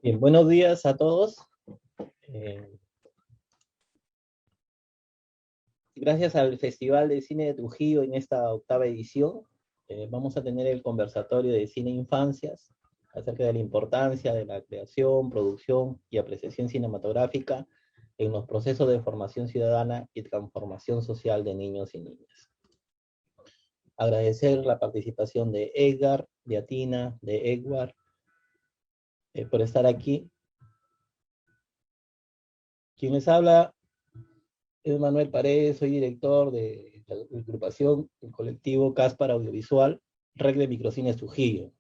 Bien, buenos días a todos. Eh, Gracias al Festival de Cine de Trujillo en esta octava edición, vamos a tener el conversatorio de cine infancias acerca de la importancia de la creación, producción y apreciación cinematográfica en los procesos de formación ciudadana y transformación social de niños y niñas. Agradecer la participación de Edgar, de Atina, de Edward, por estar aquí. Quien les habla es Manuel Paredes, soy director de la agrupación, el colectivo Caspar Audiovisual, Red de Microcines Trujillo.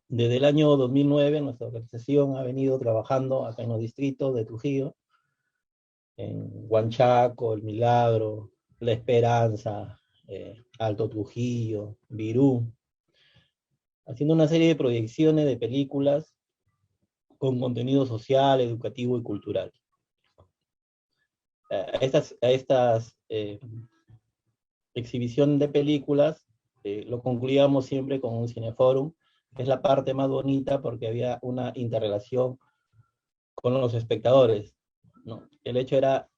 Desde el año 2009 nuestra organización ha venido trabajando acá en los distritos de Trujillo, en Huanchaco, El Milagro, La Esperanza, Alto Trujillo, Virú, haciendo una serie de proyecciones de películas con contenido social, educativo y cultural. A estas exhibición de películas, lo concluíamos siempre con un cineforum, que es la parte más bonita porque había una interrelación con los espectadores, ¿no? El hecho era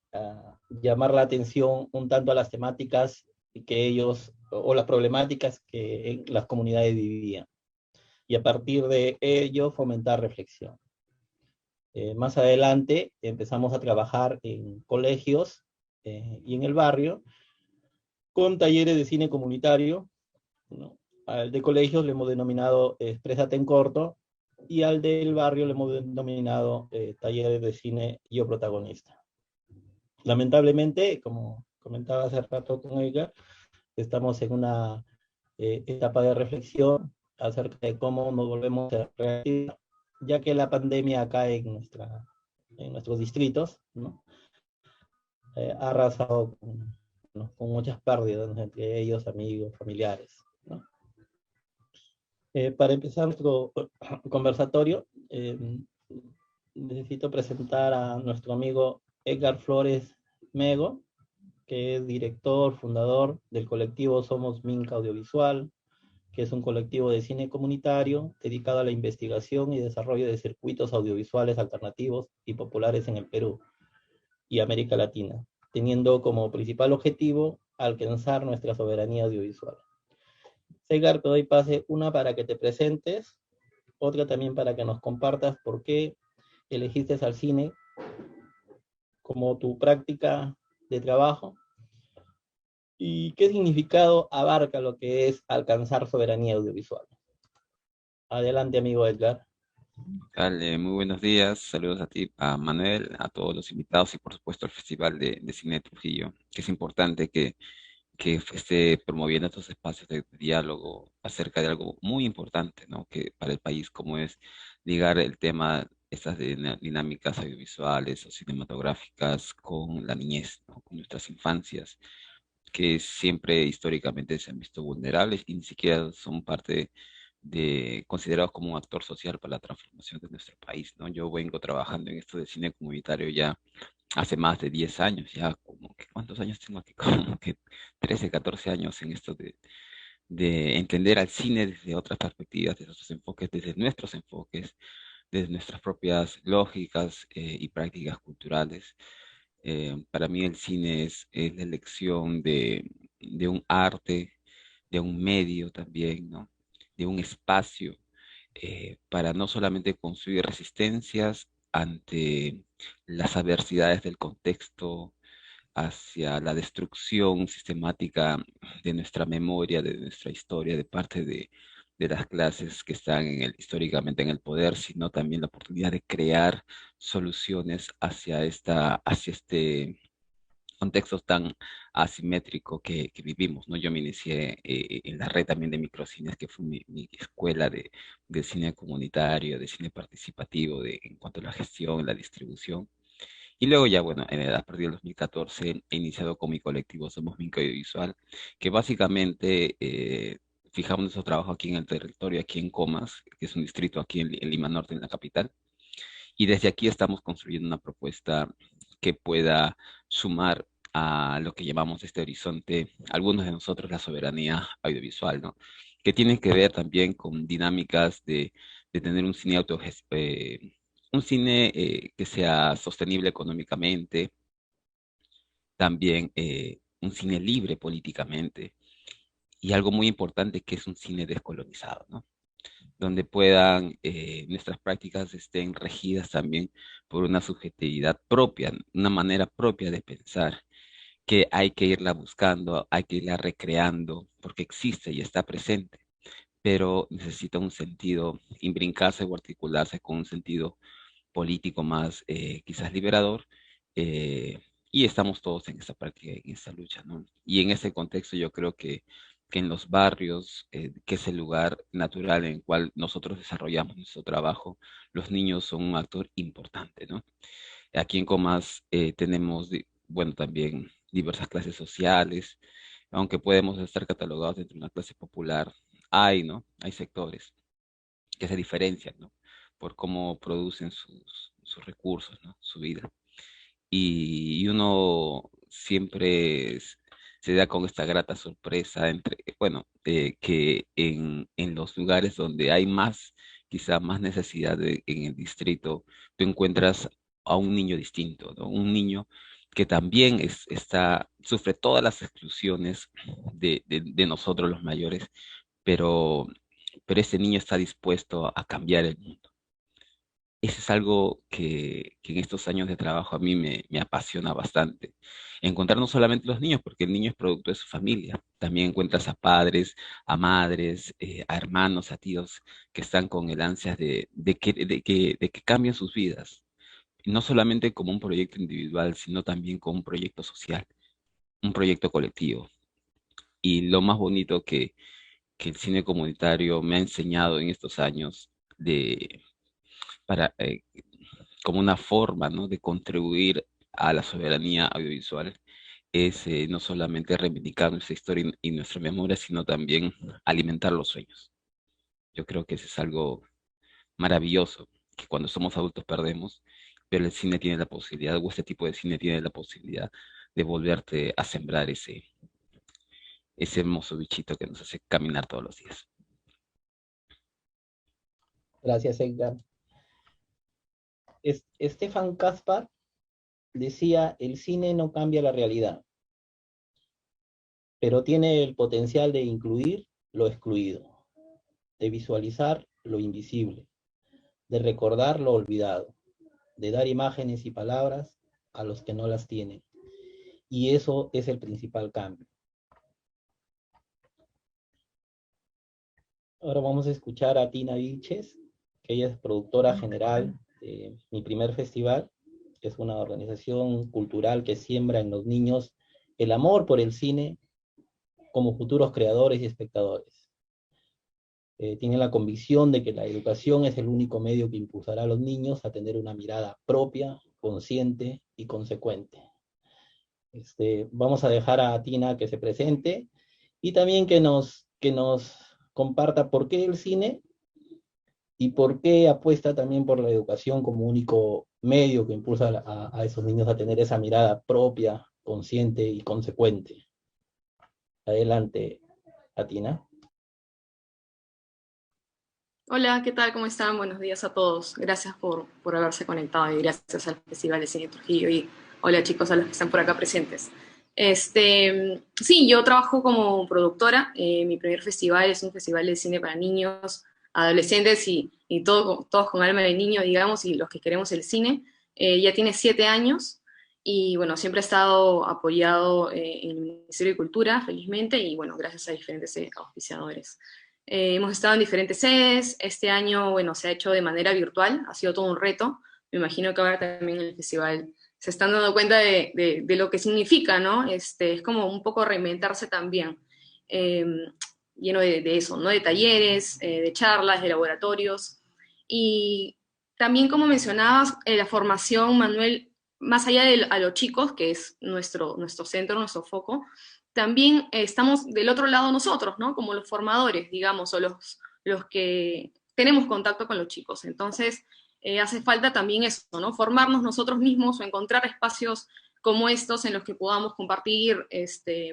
llamar la atención un tanto a las temáticas que ellos, o las problemáticas que las comunidades vivían, y a partir de ello fomentar reflexión. Más adelante empezamos a trabajar en colegios y en el barrio, con talleres de cine comunitario, ¿no? Al de colegios le hemos denominado Exprésate en Corto, y al del barrio le hemos denominado Talleres de Cine Yo Protagonista. Lamentablemente, como comentaba hace rato con ella, estamos en una etapa de reflexión acerca de cómo nos volvemos a reactivar, ya que la pandemia acá en nuestros distritos, ¿no? Ha arrasado con muchas pérdidas, ¿no? Entre ellos amigos, familiares, ¿no? Para empezar nuestro conversatorio, necesito presentar a nuestro amigo Edgar Flores Mego, que es director, fundador del colectivo Somos Minca Audiovisual, que es un colectivo de cine comunitario dedicado a la investigación y desarrollo de circuitos audiovisuales alternativos y populares en el Perú y América Latina, teniendo como principal objetivo alcanzar nuestra soberanía audiovisual. Edgar, te doy pase, una para que te presentes, otra también para que nos compartas por qué elegiste al cine como tu práctica de trabajo y qué significado abarca lo que es alcanzar soberanía audiovisual. Adelante, amigo Edgar. Dale, muy buenos días, saludos a ti, a Manuel, a todos los invitados y por supuesto al Festival de Cine de Trujillo, que es importante que esté promoviendo estos espacios de diálogo acerca de algo muy importante, ¿no? Que para el país como es ligar el tema, estas dinámicas audiovisuales o cinematográficas con la niñez, ¿no? Con nuestras infancias, que siempre históricamente se han visto vulnerables y ni siquiera son parte considerados como un actor social para la transformación de nuestro país, ¿no? Yo vengo trabajando en esto de cine comunitario ya hace más de 10 años, ya como que, ¿cuántos años tengo aquí? Como que 13, 14 años en esto de entender al cine desde otras perspectivas, desde otros enfoques, desde nuestras propias lógicas y prácticas culturales. Para mí el cine es la elección de un arte, de un medio también, ¿no? De un espacio para no solamente construir resistencias ante las adversidades del contexto, hacia la destrucción sistemática de nuestra memoria, de nuestra historia, de parte de las clases que están históricamente en el poder, sino también la oportunidad de crear soluciones hacia este contexto tan asimétrico que vivimos, ¿no? Yo me inicié en la red también de microcines, que fue mi escuela de cine comunitario, de cine participativo, en cuanto a la gestión, la distribución. Y luego ya, bueno, a partir del 2014 he iniciado con mi colectivo Somos Minca Audiovisual, que básicamente fijamos nuestro trabajo aquí en el territorio, aquí en Comas, que es un distrito aquí en Lima Norte, en la capital. Y desde aquí estamos construyendo una propuesta que pueda sumar a lo que llamamos este horizonte, algunos de nosotros la soberanía audiovisual, ¿no? Que tiene que ver también con dinámicas de de tener un cine un cine que sea sostenible económicamente, también un cine libre políticamente, y algo muy importante que es un cine descolonizado, ¿no? Donde puedan nuestras prácticas estén regidas también por una subjetividad propia, una manera propia de pensar, que hay que irla buscando, hay que irla recreando, porque existe y está presente, pero necesita un sentido, imbrincarse o articularse con un sentido político más quizás liberador, eh, y estamos todos en esta práctica, en esta lucha, ¿no? Y en ese contexto yo creo que en los barrios, que es el lugar natural en el cual nosotros desarrollamos nuestro trabajo, los niños son un actor importante, ¿no? Aquí en Comas tenemos, bueno, también diversas clases sociales, aunque podemos estar catalogados dentro de una clase popular, hay, ¿no? Hay sectores que se diferencian, ¿no? Por cómo producen sus recursos, ¿no? Su vida. Y uno siempre se da con esta grata sorpresa entre, bueno, que en los lugares donde hay más, quizá más necesidad en el distrito, tú encuentras a un niño distinto, ¿no? Un niño que también sufre todas las exclusiones de nosotros los mayores, pero, pero ese niño está dispuesto a cambiar el mundo. Eso es algo que en estos años de trabajo a mí me apasiona bastante. Encontrar no solamente los niños, porque el niño es producto de su familia. También encuentras a padres, a madres, a hermanos, a tíos que están con el ansias de que cambien sus vidas. No solamente como un proyecto individual, sino también como un proyecto social, un proyecto colectivo. Y lo más bonito que el cine comunitario me ha enseñado en estos años de, para, como una forma, ¿no? de contribuir a la soberanía audiovisual es no solamente reivindicar nuestra historia y nuestra memoria, sino también alimentar los sueños. Yo creo que eso es algo maravilloso, que cuando somos adultos perdemos, pero el cine tiene la posibilidad, o este tipo de cine tiene la posibilidad de volverte a sembrar ese hermoso bichito que nos hace caminar todos los días. Gracias, Edgar. Stefan Kaspar decía, el cine no cambia la realidad, pero tiene el potencial de incluir lo excluido, de visualizar lo invisible, de recordar lo olvidado, de dar imágenes y palabras a los que no las tienen. Y eso es el principal cambio. Ahora vamos a escuchar a Tina Vilches, que ella es productora general de Mi Primer Festival, que es una organización cultural que siembra en los niños el amor por el cine como futuros creadores y espectadores. Tienen la convicción de que la educación es el único medio que impulsará a los niños a tener una mirada propia, consciente y consecuente. Vamos a dejar a Tina que se presente y también que nos comparta por qué el cine y por qué apuesta también por la educación como único medio que impulsa a esos niños a tener esa mirada propia, consciente y consecuente. Adelante, Atina. Hola, ¿qué tal? ¿Cómo están? Buenos días a todos. Gracias por haberse conectado y gracias al Festival de Cine Trujillo y hola chicos a los que están por acá presentes. Sí, yo trabajo como productora. Mi primer festival es un festival de cine para niños, adolescentes todos con alma de niño, digamos, y los que queremos el cine. Ya tiene 7 años y bueno, siempre he estado apoyado en el Ministerio de Cultura, felizmente, y bueno, gracias a diferentes auspiciadores. Hemos estado en diferentes sedes. Este año, bueno, se ha hecho de manera virtual, ha sido todo un reto. Me imagino que ahora también en el festival se están dando cuenta de lo que significa, ¿no? Es como un poco reinventarse también, eh, lleno de eso, ¿no? De talleres, de charlas, de laboratorios. Y también, como mencionabas, la formación, Manuel, más allá a los chicos, que es nuestro centro, nuestro foco, también estamos del otro lado nosotros, ¿no? Como los formadores, digamos, o los que tenemos contacto con los chicos. Entonces, hace falta también eso, ¿no? Formarnos nosotros mismos o encontrar espacios como estos en los que podamos compartir,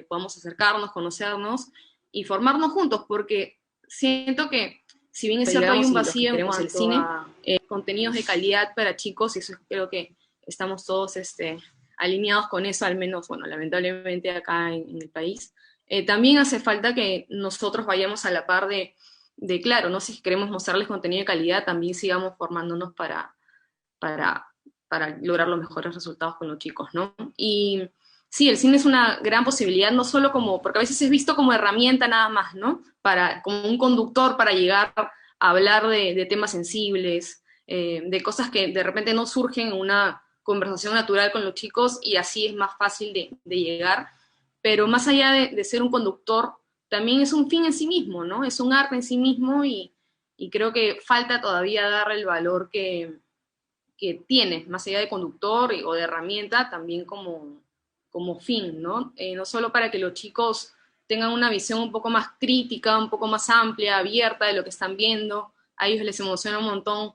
podamos acercarnos, conocernos y formarnos juntos, porque siento que si bien es cierto hay un vacío en cuanto el cine, a contenidos de calidad para chicos, y eso creo que estamos todos alineados con eso, al menos, bueno, lamentablemente acá en el país. También hace falta que nosotros vayamos a la par claro, ¿no? Si queremos mostrarles contenido de calidad, también sigamos formándonos para, para lograr los mejores resultados con los chicos, ¿no? Y sí, el cine es una gran posibilidad, no solo porque a veces es visto como herramienta nada más, ¿no? Como un conductor para llegar a hablar de temas sensibles, de cosas que de repente no surgen en una conversación natural con los chicos y así es más fácil de llegar, pero más allá de ser un conductor, también es un fin en sí mismo, ¿no? Es un arte en sí mismo y creo que falta todavía dar el valor que tiene, más allá de conductor o de herramienta, también como fin, ¿no? No solo para que los chicos tengan una visión un poco más crítica, un poco más amplia, abierta de lo que están viendo, a ellos les emociona un montón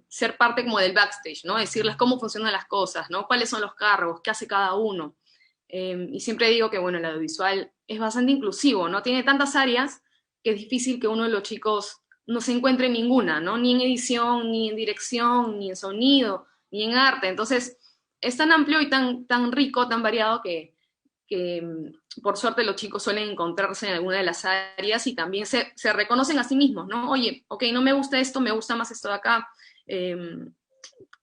ser parte como del backstage, ¿no? Decirles cómo funcionan las cosas, ¿no? Cuáles son los cargos, qué hace cada uno. Y siempre digo que, bueno, el audiovisual es bastante inclusivo, ¿no? Tiene tantas áreas que es difícil que uno de los chicos no se encuentre en ninguna, ¿no? Ni en edición, ni en dirección, ni en sonido, ni en arte. Entonces, es tan amplio y tan rico, tan variado que por suerte los chicos suelen encontrarse en alguna de las áreas y también se reconocen a sí mismos, ¿no? Oye, ok, no me gusta esto, me gusta más esto de acá.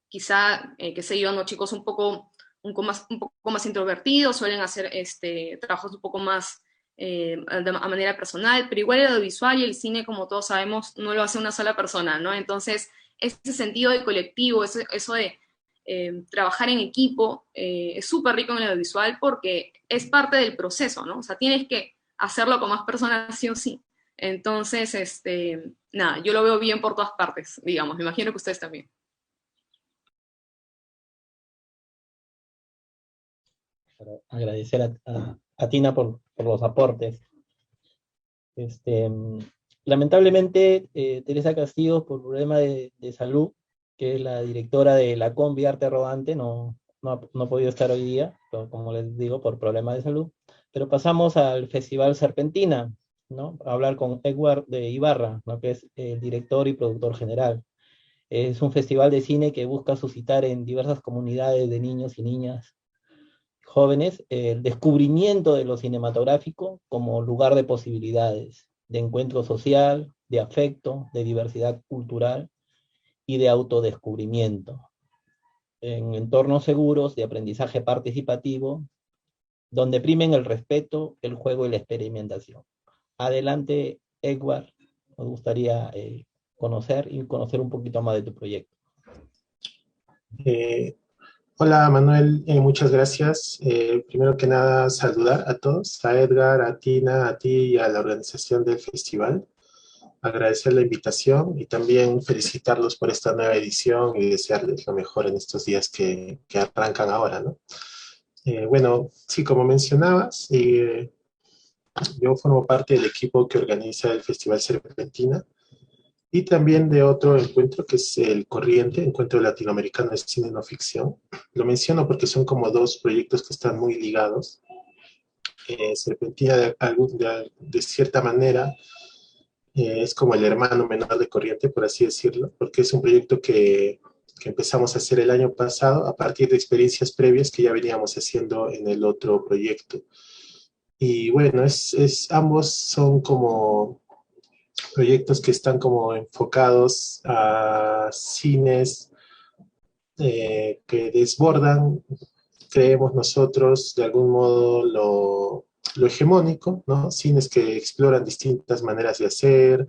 Quizá, qué sé yo, ¿no? Chicos un poco más introvertidos, suelen hacer trabajos un poco más a manera personal, pero igual el audiovisual y el cine, como todos sabemos, no lo hace una sola persona, ¿no? Entonces, ese sentido de colectivo, eso de trabajar en equipo, es súper rico en el audiovisual porque es parte del proceso, ¿no? O sea, tienes que hacerlo con más personas sí o sí. Entonces, nada, yo lo veo bien por todas partes, digamos, me imagino que ustedes también. Agradecer a Tina por los aportes. Este, lamentablemente, Teresa Castillo, por problema de salud, que es la directora de la Combi Arte Rodante, no ha podido estar hoy día, como les digo, por problemas de salud. Pero pasamos al Festival Serpentina, ¿no? A hablar con Edward de Ibarra, ¿no? Que es el director y productor general. Es un festival de cine que busca suscitar en diversas comunidades de niños y niñas jóvenes el descubrimiento de lo cinematográfico como lugar de posibilidades, de encuentro social, de afecto, de diversidad cultural y de autodescubrimiento, en entornos seguros de aprendizaje participativo, donde primen el respeto, el juego y la experimentación. Adelante, Edward, nos gustaría conocer un poquito más de tu proyecto. Hola Manuel, muchas gracias. Primero que nada, saludar a todos, a Edgar, a Tina, a ti y a la organización del festival. Agradecer la invitación y también felicitarlos por esta nueva edición y desearles lo mejor en estos días que arrancan ahora, ¿no? Bueno, sí, como mencionabas, yo formo parte del equipo que organiza el Festival Serpentina y también de otro encuentro que es el Corriente, Encuentro Latinoamericano de Cine No Ficción. Lo menciono porque son como dos proyectos que están muy ligados. Serpentina, de cierta manera, es como el hermano menor de Corriente, por así decirlo, porque es un proyecto que empezamos a hacer el año pasado a partir de experiencias previas que ya veníamos haciendo en el otro proyecto. Y bueno, ambos son como proyectos que están como enfocados a cines que desbordan, creemos nosotros, de algún modo lo hegemónico, ¿no? Cines que exploran distintas maneras de hacer,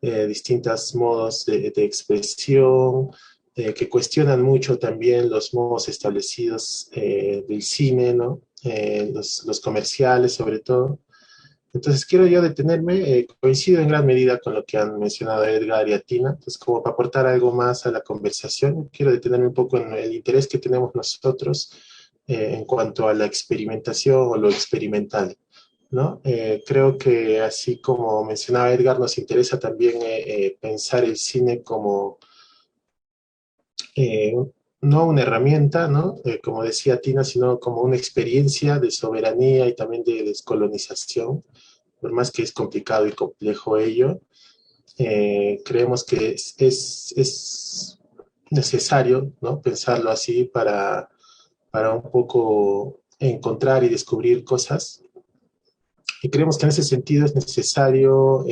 distintos modos de expresión, que cuestionan mucho también los modos establecidos del cine, ¿no? Los comerciales sobre todo. Entonces quiero yo detenerme, coincido en gran medida con lo que han mencionado Edgar y Atina, entonces como para aportar algo más a la conversación, quiero detenerme un poco en el interés que tenemos nosotros en cuanto a la experimentación o lo experimental, ¿no? Creo que así como mencionaba Edgar, nos interesa también pensar el cine como eh, no una herramienta, ¿no? Como decía Tina, sino como una experiencia de soberanía y también de descolonización, por más que es complicado y complejo ello. Creemos que es necesario, ¿no?, pensarlo así para un poco encontrar y descubrir cosas. Y creemos que en ese sentido es necesario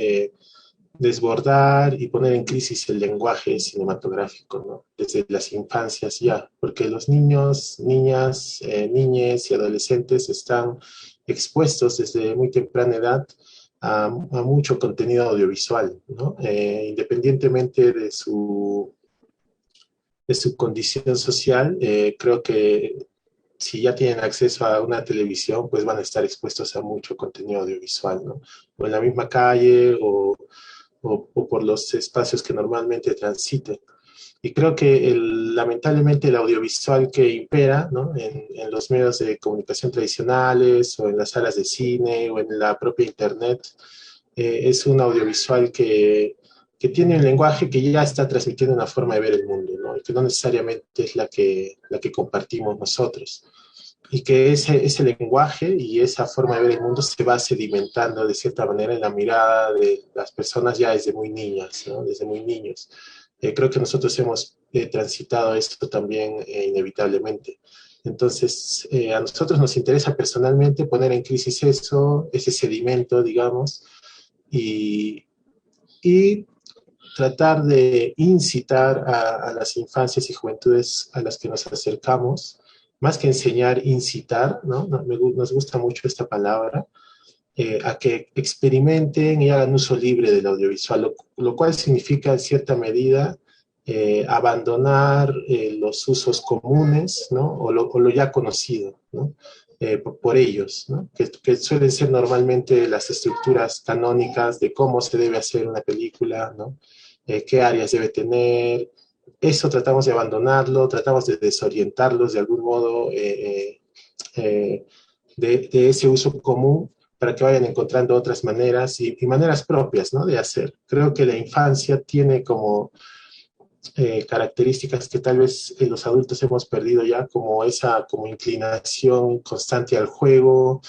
desbordar y poner en crisis el lenguaje cinematográfico, ¿no?, desde las infancias ya, porque los niños, niñas, niñes y adolescentes están expuestos desde muy temprana edad a mucho contenido audiovisual, ¿no? Independientemente de su condición social, creo que si ya tienen acceso a una televisión, pues van a estar expuestos a mucho contenido audiovisual, ¿no? O en la misma calle o por los espacios que normalmente transiten. Y creo que lamentablemente el audiovisual que impera, ¿no?, en los medios de comunicación tradicionales o en las salas de cine o en la propia internet, es un audiovisual que tiene un lenguaje que ya está transmitiendo una forma de ver el mundo, ¿no?, y que no necesariamente es la que compartimos nosotros. Y que ese lenguaje y esa forma de ver el mundo se va sedimentando de cierta manera en la mirada de las personas ya desde muy niñas, ¿no?, desde muy niños. Creo que nosotros hemos transitado esto también inevitablemente. Entonces, a nosotros nos interesa personalmente poner en crisis eso, ese sedimento, digamos, y, y tratar de incitar a las infancias y juventudes a las que nos acercamos, más que enseñar, incitar, ¿no? Nos gusta mucho esta palabra, a que experimenten y hagan uso libre del audiovisual, lo cual significa en cierta medida abandonar los usos comunes, ¿no?, o lo ya conocido, ¿no?, por ellos, ¿no?, que suelen ser normalmente las estructuras canónicas de cómo se debe hacer una película, ¿no?, qué áreas debe tener. Eso tratamos de abandonarlo, tratamos de desorientarlos de algún modo de ese uso común para que vayan encontrando otras maneras y maneras propias, ¿no?, de hacer. Creo que la infancia tiene como características que tal vez los adultos hemos perdido ya, como esa como inclinación constante al juego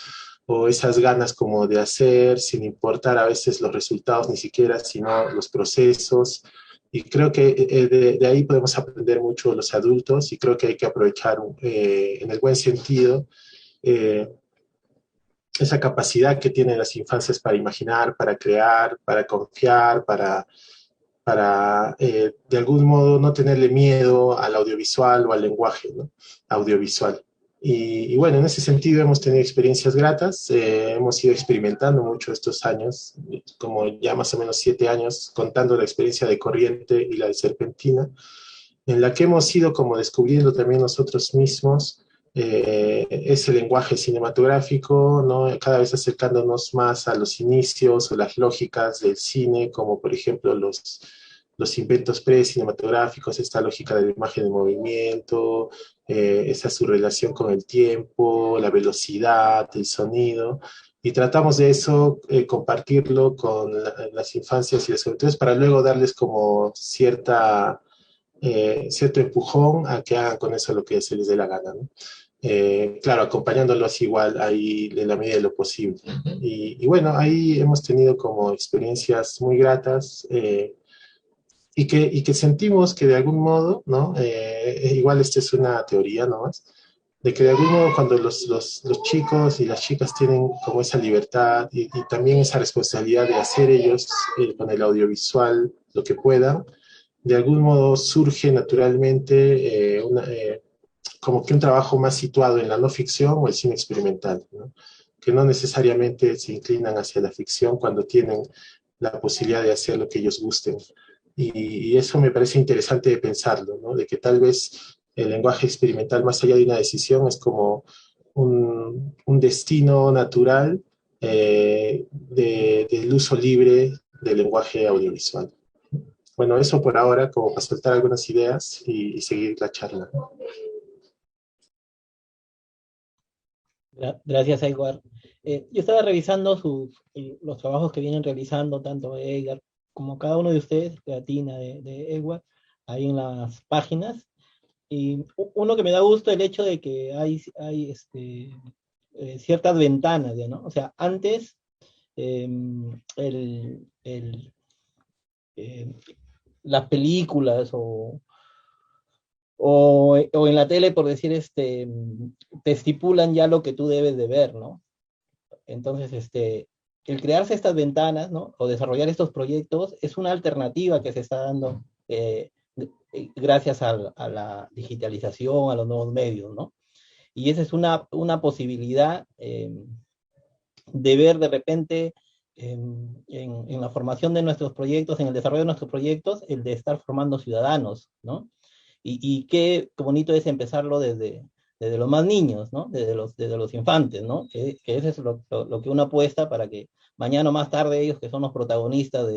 o esas ganas como de hacer sin importar a veces los resultados ni siquiera, sino los procesos. Y creo que de ahí podemos aprender mucho los adultos y creo que hay que aprovechar en el buen sentido eh, esa capacidad que tienen las infancias para imaginar, para crear, para confiar, para de algún modo no tenerle miedo al audiovisual o al lenguaje, ¿no?, audiovisual. Y bueno, en ese sentido hemos tenido experiencias gratas, hemos ido experimentando mucho estos años, como ya más o menos 7 años, contando la experiencia de Corriente y la de Serpentina, en la que hemos ido como descubriendo también nosotros mismos ese lenguaje cinematográfico, ¿no?, cada vez acercándonos más a los inicios o las lógicas del cine, como por ejemplo los inventos pre-cinematográficos, esta lógica de la imagen de movimiento, esa su relación con el tiempo, la velocidad, el sonido, y tratamos de eso compartirlo con las infancias y las juventudes para luego darles como cierto empujón a que hagan con eso lo que se les dé la gana, ¿no? Claro, acompañándolos igual ahí en la medida de lo posible. Y bueno, ahí hemos tenido como experiencias muy gratas y que sentimos que de algún modo, ¿no? Igual esta es una teoría nomás, de que de algún modo cuando los chicos y las chicas tienen como esa libertad y también esa responsabilidad de hacer ellos con el audiovisual lo que puedan, de algún modo surge naturalmente como que un trabajo más situado en la no ficción o el cine experimental, ¿no?, que no necesariamente se inclinan hacia la ficción cuando tienen la posibilidad de hacer lo que ellos gusten. Y eso me parece interesante de pensarlo, ¿no?, de que tal vez el lenguaje experimental, más allá de una decisión, es como un destino natural del uso libre del lenguaje audiovisual. Bueno, eso por ahora, como para soltar algunas ideas y seguir la charla. Gracias, Edward. Yo estaba revisando los trabajos que vienen realizando tanto Edgar como cada uno de ustedes, Creatina de Edward, ahí en las páginas. Y uno que me da gusto el hecho de que hay ciertas ventanas, ¿ya no? O sea, antes el eh, las películas o en la tele, por decir, te estipulan ya lo que tú debes de ver, ¿no? Entonces, el crearse estas ventanas, ¿no? O desarrollar estos proyectos es una alternativa que se está dando gracias a la digitalización, a los nuevos medios, ¿no? Y esa es una posibilidad de ver de repente en la formación de nuestros proyectos, en el desarrollo de nuestros proyectos, el de estar formando ciudadanos, ¿no? Y qué bonito es empezarlo desde los más niños, ¿no? Desde los infantes, ¿no? Que eso es lo que uno apuesta para que mañana o más tarde ellos, que son los protagonistas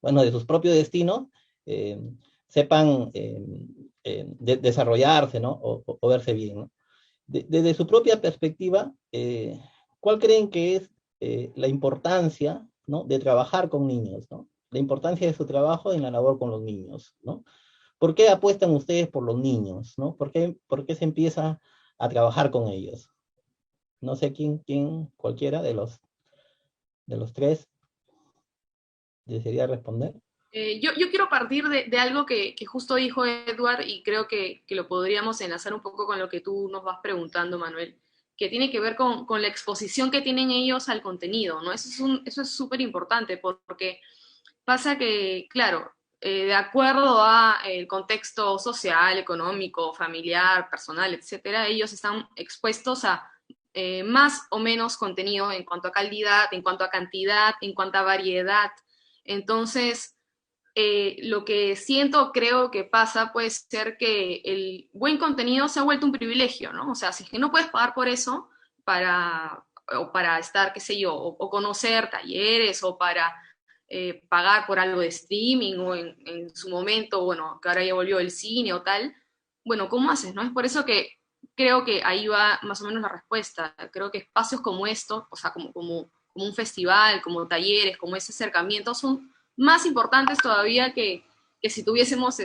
bueno, de sus propios destinos, eh, sepan desarrollarse, ¿no? O verse bien, ¿no? Desde su propia perspectiva, ¿cuál creen que es la importancia, ¿no? De trabajar con niños, ¿no? La importancia de su trabajo en la labor con los niños, ¿no? ¿Por qué apuestan ustedes por los niños, ¿no? ¿Por qué se empieza a trabajar con ellos? No sé cualquiera de los tres desearía responder. Yo quiero partir de algo que justo dijo Edward y creo que lo podríamos enlazar un poco con lo que tú nos vas preguntando, Manuel, que tiene que ver con la exposición que tienen ellos al contenido, ¿no? Eso es súper importante porque pasa que, claro, de acuerdo a el contexto social, económico, familiar, personal, etcétera, ellos están expuestos a más o menos contenido en cuanto a calidad, en cuanto a cantidad, en cuanto a variedad. Entonces, lo que siento, creo que pasa puede ser que el buen contenido se ha vuelto un privilegio, ¿no? O sea, si es que no puedes pagar por eso para estar, qué sé yo, o conocer talleres o para pagar por algo de streaming o en su momento, bueno, que ahora ya volvió el cine o tal, bueno, ¿cómo haces, no? Es por eso que creo que ahí va más o menos la respuesta. Creo que espacios como esto, o sea, como un festival, como talleres, como ese acercamiento, son más importantes todavía que si tuviésemos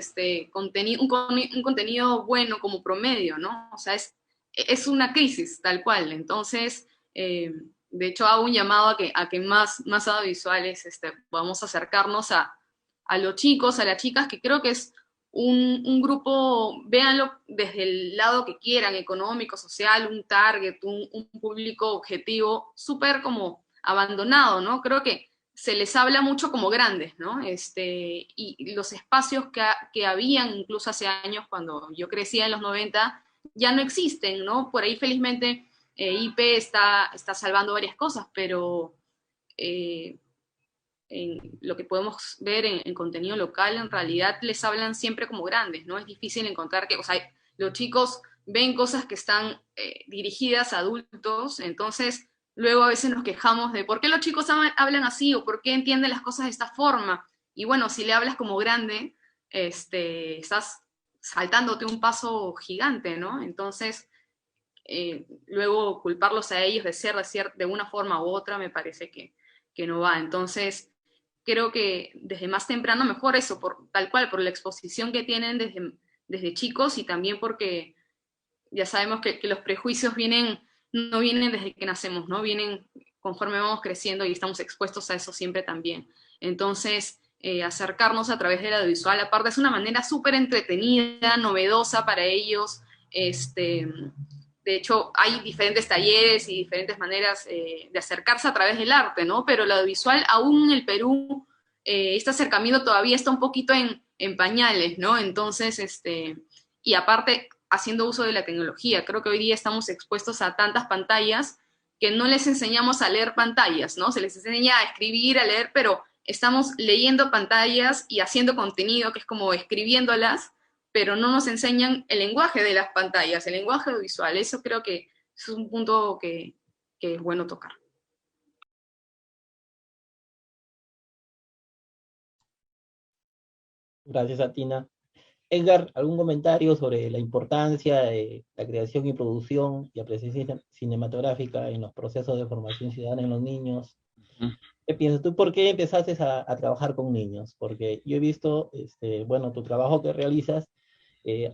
un contenido bueno como promedio, ¿no? O sea, es una crisis tal cual. Entonces, de hecho, hago un llamado a que más audiovisuales podamos acercarnos a los chicos, a las chicas, que creo que es un grupo, véanlo desde el lado que quieran, económico, social, un target, un público objetivo, súper como abandonado, ¿no? Creo que se les habla mucho como grandes, ¿no? Y los espacios que habían incluso hace años, cuando yo crecía en los 90, ya no existen, ¿no? Por ahí felizmente IP está salvando varias cosas, pero eh, en lo que podemos ver en contenido local, en realidad les hablan siempre como grandes, ¿no? Es difícil encontrar o sea, los chicos ven cosas que están dirigidas a adultos, entonces luego a veces nos quejamos de por qué los chicos hablan así o por qué entienden las cosas de esta forma. Y bueno, si le hablas como grande, estás saltándote un paso gigante, ¿no? Entonces, luego culparlos a ellos de ser de una forma u otra me parece que no va. Entonces, creo que desde más temprano mejor eso, tal cual, por la exposición que tienen desde chicos y también porque ya sabemos que los prejuicios no vienen desde que nacemos, ¿no? Vienen conforme vamos creciendo y estamos expuestos a eso siempre también. Entonces, acercarnos a través del audiovisual, aparte es una manera súper entretenida, novedosa para ellos. De hecho, hay diferentes talleres y diferentes maneras de acercarse a través del arte, ¿no? Pero el audiovisual, aún en el Perú, este acercamiento todavía está un poquito en pañales, ¿no? Entonces, y aparte, haciendo uso de la tecnología. Creo que hoy día estamos expuestos a tantas pantallas que no les enseñamos a leer pantallas, ¿no? Se les enseña a escribir, a leer, pero estamos leyendo pantallas y haciendo contenido, que es como escribiéndolas, pero no nos enseñan el lenguaje de las pantallas, el lenguaje visual. Eso creo que es un punto que es bueno tocar. Gracias a Tina. Edgar, ¿algún comentario sobre la importancia de la creación y producción y apreciación cinematográfica en los procesos de formación ciudadana en los niños? Ujú. ¿Qué piensas tú? ¿Por qué empezaste a trabajar con niños? Porque yo he visto, bueno, tu trabajo que realizas,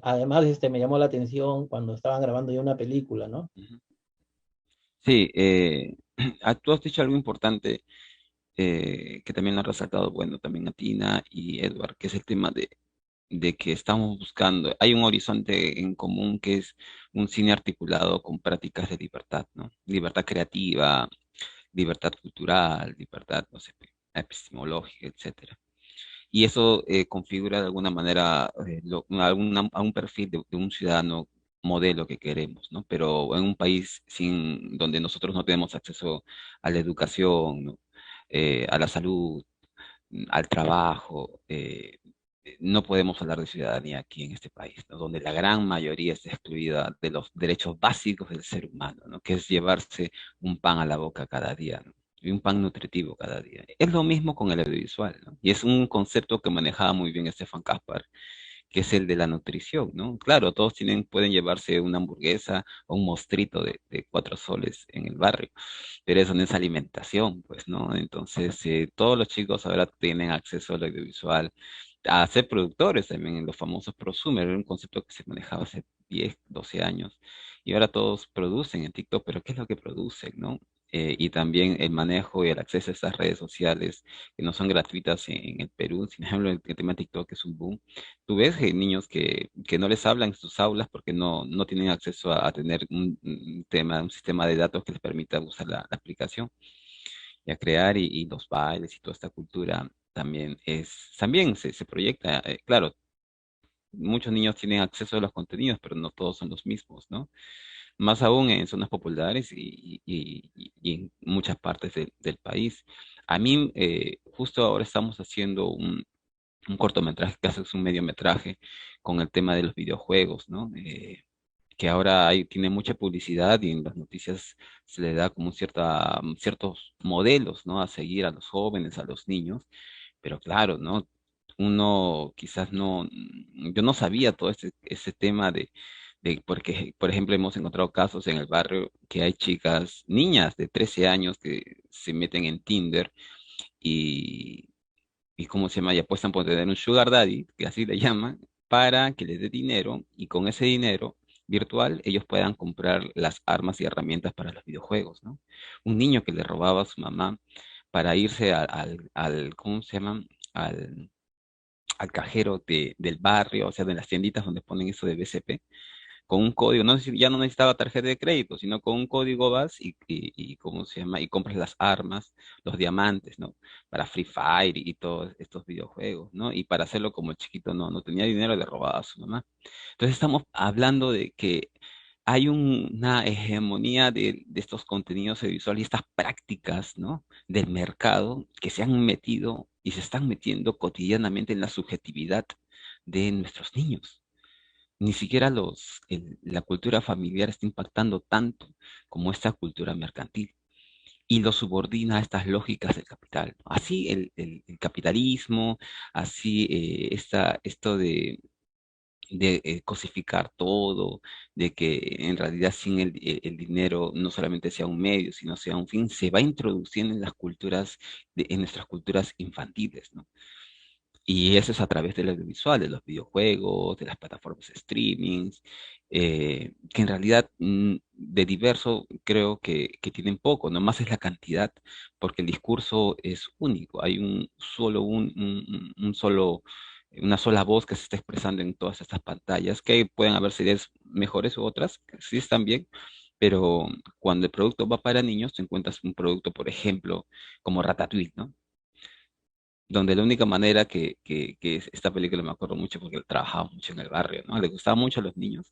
además, me llamó la atención cuando estaban grabando ya una película, ¿no? Ujú. Sí, tú has dicho algo importante. que también lo han resaltado, bueno, también a Tina y Edward, que es el tema de que estamos buscando, hay un horizonte en común que es un cine articulado con prácticas de libertad, ¿no? Libertad creativa, libertad cultural, libertad, no sé, epistemológica, etcétera. Y eso configura de alguna manera a un perfil de un ciudadano modelo que queremos, ¿no? Pero en un país donde nosotros no tenemos acceso a la educación, ¿no? A la salud, al trabajo, no podemos hablar de ciudadanía aquí en este país, ¿no? Donde la gran mayoría está excluida de los derechos básicos del ser humano, ¿no? Que es llevarse un pan a la boca cada día, ¿no? Y un pan nutritivo cada día. Es lo mismo con el audiovisual, ¿no? Y es un concepto que manejaba muy bien Stefan Kaspar, que es el de la nutrición, ¿no? Claro, todos pueden llevarse una hamburguesa o un mostrito de 4 soles en el barrio, pero eso no es alimentación, pues, ¿no? Entonces, todos los chicos ahora tienen acceso al audiovisual, a ser productores también, los famosos prosumers, era un concepto que se manejaba hace 10, 12 años, y ahora todos producen en TikTok, pero ¿qué es lo que producen, no? Y también el manejo y el acceso a estas redes sociales que no son gratuitas en el Perú, sin ejemplo, el tema de TikTok es un boom. Tú ves niños que no les hablan en sus aulas porque no tienen acceso a tener un sistema de datos que les permita usar la aplicación y a crear y los bailes y toda esta cultura también se proyecta. Claro, muchos niños tienen acceso a los contenidos, pero no todos son los mismos, ¿no? Más aún en zonas populares y en muchas partes del país. A mí, justo ahora estamos haciendo un cortometraje, casi es un mediometraje, con el tema de los videojuegos, ¿no? Que ahora tiene mucha publicidad y en las noticias se le da como ciertos modelos, ¿no? A seguir a los jóvenes, a los niños, pero claro, ¿no? Uno quizás yo no sabía todo ese tema porque, por ejemplo, hemos encontrado casos en el barrio que hay chicas, niñas de 13 años que se meten en Tinder y, y ¿cómo se llama? Y apuestan por tener un sugar daddy, que así le llaman, para que les dé dinero y con ese dinero virtual ellos puedan comprar las armas y herramientas para los videojuegos, ¿no? Un niño que le robaba a su mamá para irse ¿cómo se llama? Al, al cajero del barrio, o sea, de las tienditas donde ponen eso de BCP con un código, ya no necesitaba tarjeta de crédito, sino con un código vas ¿cómo se llama? Y compras las armas, los diamantes, ¿no? Para Free Fire y todos estos videojuegos, ¿no? Y para hacerlo como el chiquito no tenía dinero, le robaba a su mamá. Entonces estamos hablando de que hay una hegemonía de estos contenidos audiovisuales y estas prácticas, ¿no? Del mercado que se han metido y se están metiendo cotidianamente en la subjetividad de nuestros niños. Ni siquiera la cultura familiar está impactando tanto como esta cultura mercantil y lo subordina a estas lógicas del capital, ¿no? Así el capitalismo, así esto de cosificar todo, de que en realidad sin el dinero no solamente sea un medio, sino sea un fin, se va introduciendo en las culturas, en nuestras culturas infantiles, ¿no? Y eso es a través del audiovisual, de los videojuegos, de las plataformas de streaming, que en realidad de diverso creo que tienen poco, nomás es la cantidad, porque el discurso es único, hay una sola voz que se está expresando en todas estas pantallas, que pueden haber series mejores u otras, que sí están bien, pero cuando el producto va para niños, te encuentras un producto, por ejemplo, como Ratatouille, ¿no? Donde la única manera esta película me acuerdo mucho porque trabajaba mucho en el barrio, ¿no? Le gustaba mucho a los niños,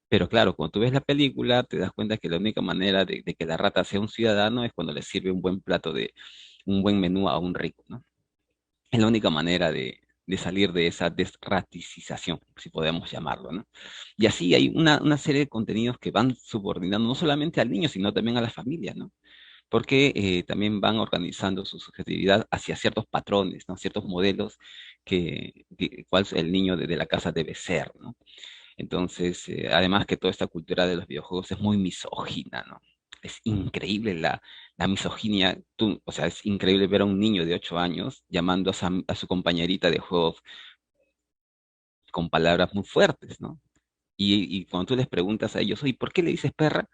pero claro, cuando tú ves la película te das cuenta que la única manera de que la rata sea un ciudadano es cuando le sirve un buen plato un buen menú a un rico, ¿no? Es la única manera de salir de esa desraticización, si podemos llamarlo, ¿no? Y así hay una serie de contenidos que van subordinando no solamente al niño, sino también a la familia, ¿no? Porque también van organizando su subjetividad hacia ciertos patrones, ¿no? Ciertos modelos cuál el niño de la casa debe ser, ¿no? Entonces, además que toda esta cultura de los videojuegos es muy misógina, ¿no? Es increíble la misoginia, o sea, es increíble ver a un niño de 8 años llamando a su compañerita de juegos con palabras muy fuertes, ¿no? Y cuando tú les preguntas a ellos, oye, ¿por qué le dices perra?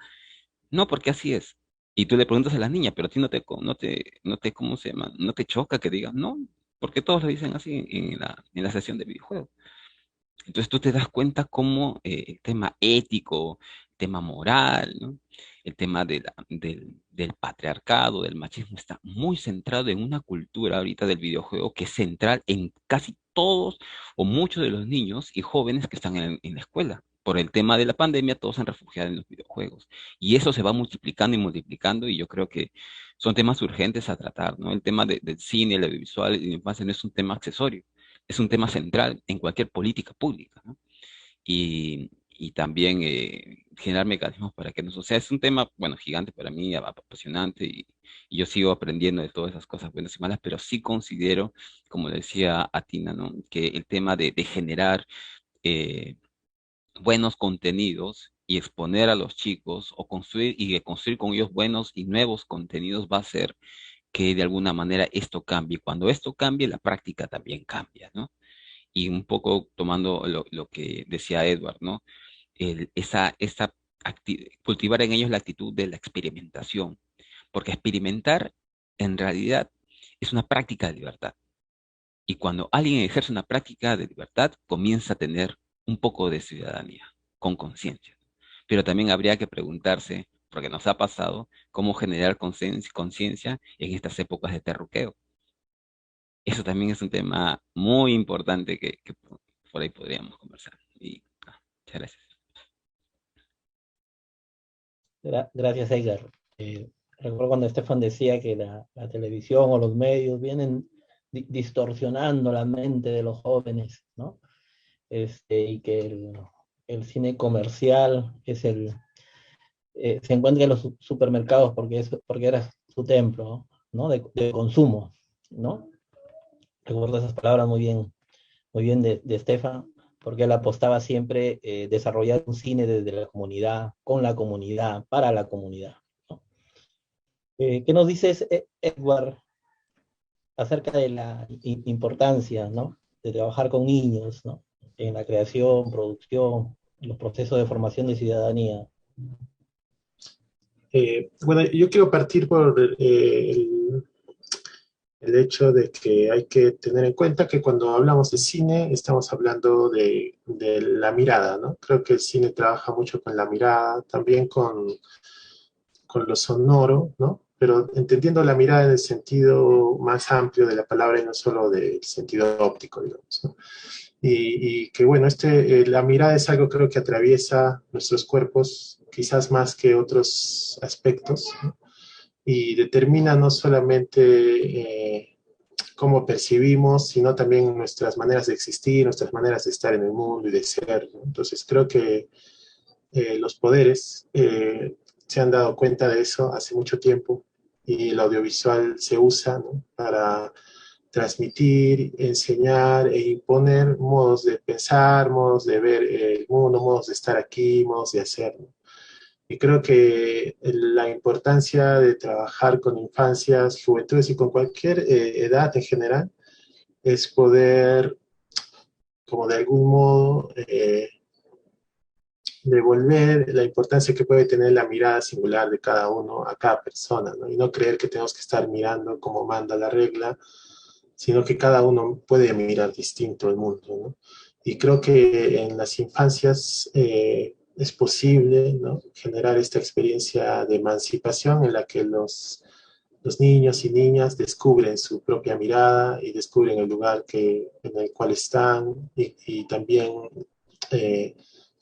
No, porque así es. Y tú le preguntas a las niñas, pero a ti ¿cómo se llama? No te choca que digan, no, porque todos lo dicen así en la sesión de videojuegos. Entonces tú te das cuenta cómo el tema ético, el tema moral, ¿no? El tema del patriarcado, del machismo, está muy centrado en una cultura ahorita del videojuego que es central en casi todos o muchos de los niños y jóvenes que están en la escuela. Por el tema de la pandemia, todos se han refugiado en los videojuegos. Y eso se va multiplicando y multiplicando, y yo creo que son temas urgentes a tratar, ¿no? El tema del cine, el audiovisual y la infancia no es un tema accesorio, es un tema central en cualquier política pública, ¿no? Y también generar mecanismos para que no suceda. Es un tema, bueno, gigante para mí, apasionante, y yo sigo aprendiendo de todas esas cosas buenas y malas, pero sí considero, como decía Atina, ¿no? Que el tema de generar eh, buenos contenidos y exponer a los chicos o construir y de construir con ellos buenos y nuevos contenidos va a hacer que de alguna manera esto cambie. Cuando esto cambie, la práctica también cambia, ¿no? Y un poco tomando lo que decía Edward, ¿no? Cultivar en ellos la actitud de la experimentación, porque experimentar en realidad es una práctica de libertad. Y cuando alguien ejerce una práctica de libertad, comienza a tener un poco de ciudadanía, con conciencia. Pero también habría que preguntarse, porque nos ha pasado, cómo generar conciencia en estas épocas de terruqueo. Eso también es un tema muy importante que por ahí podríamos conversar. Y muchas gracias. Gracias, Edgar. Recuerdo cuando Estefan decía que la televisión o los medios vienen distorsionando la mente de los jóvenes, ¿no? Y que el cine comercial se encuentra en los supermercados porque era su templo, ¿no? De consumo, ¿no? Recuerdo esas palabras muy bien de Estefan, porque él apostaba siempre desarrollar un cine desde la comunidad, con la comunidad, para la comunidad, ¿no? ¿Qué nos dices, Edward, acerca de la importancia, ¿no? De trabajar con niños, ¿no? En la creación, producción, en los procesos de formación de ciudadanía? Bueno, yo quiero partir por el hecho de que hay que tener en cuenta que cuando hablamos de cine estamos hablando de la mirada, ¿no? Creo que el cine trabaja mucho con la mirada, también con lo sonoro, ¿no? Pero entendiendo la mirada en el sentido más amplio de la palabra y no solo del sentido óptico, digamos, ¿no? Y que bueno, la mirada es algo creo que atraviesa nuestros cuerpos quizás más que otros aspectos, ¿no? Y determina no solamente cómo percibimos, sino también nuestras maneras de existir, nuestras maneras de estar en el mundo y de ser, ¿no? Entonces creo que los poderes se han dado cuenta de eso hace mucho tiempo y el audiovisual se usa, ¿no? Para transmitir, enseñar e imponer modos de pensar, modos de ver el mundo, modos de estar aquí, modos de hacer, ¿no? Y creo que la importancia de trabajar con infancias, juventudes y con cualquier edad en general es poder, como de algún modo, devolver la importancia que puede tener la mirada singular de cada uno a cada persona, ¿no? Y no creer que tenemos que estar mirando como manda la regla, sino que cada uno puede mirar distinto el mundo, ¿no? Y creo que en las infancias es posible, ¿no? Generar esta experiencia de emancipación en la que los niños y niñas descubren su propia mirada y descubren el lugar en el cual están y también eh,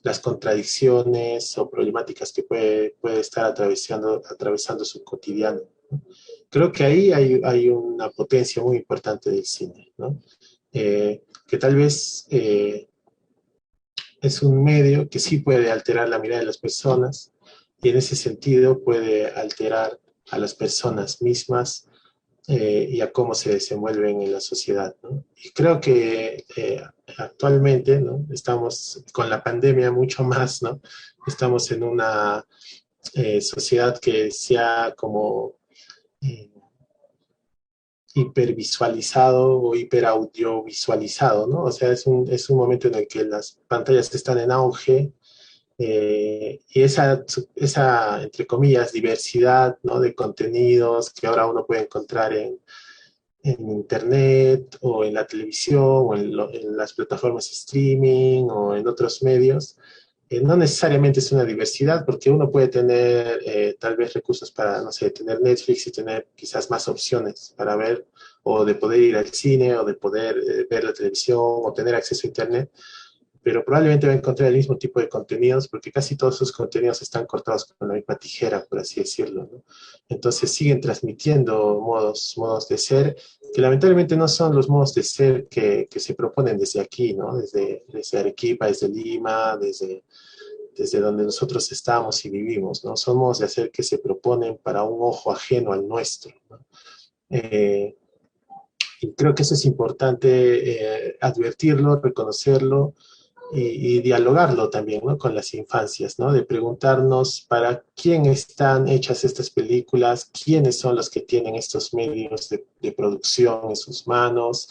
las contradicciones o problemáticas que puede estar atravesando su cotidiano, ¿no? Creo que ahí hay una potencia muy importante del cine, ¿no? Que tal vez es un medio que sí puede alterar la mirada de las personas y en ese sentido puede alterar a las personas mismas y a cómo se desenvuelven en la sociedad, ¿no? Y creo que actualmente, ¿no? Estamos con la pandemia mucho más, ¿no? Estamos en una sociedad que se ha como eh, hipervisualizado o hiperaudiovisualizado, ¿no? O sea, es un momento en el que las pantallas están en auge Y esa, entre comillas, diversidad, ¿no?, de contenidos que ahora uno puede encontrar en internet o en la televisión o en las plataformas de streaming o en otros medios, no necesariamente es una diversidad, porque uno puede tener tal vez recursos para, no sé, tener Netflix y tener quizás más opciones para ver, o de poder ir al cine, o de poder ver la televisión, o tener acceso a internet, pero probablemente va a encontrar el mismo tipo de contenidos, porque casi todos sus contenidos están cortados con la misma tijera, por así decirlo, ¿no? Entonces siguen transmitiendo modos de ser, que lamentablemente no son los modos de ser que se proponen desde aquí, ¿no? Desde Arequipa, desde Lima, desde donde nosotros estamos y vivimos, ¿no? Son modos de hacer que se proponen para un ojo ajeno al nuestro, ¿no? Y creo que eso es importante advertirlo, reconocerlo y dialogarlo también, ¿no?, con las infancias, ¿no? De preguntarnos para quién están hechas estas películas, quiénes son los que tienen estos medios de producción en sus manos,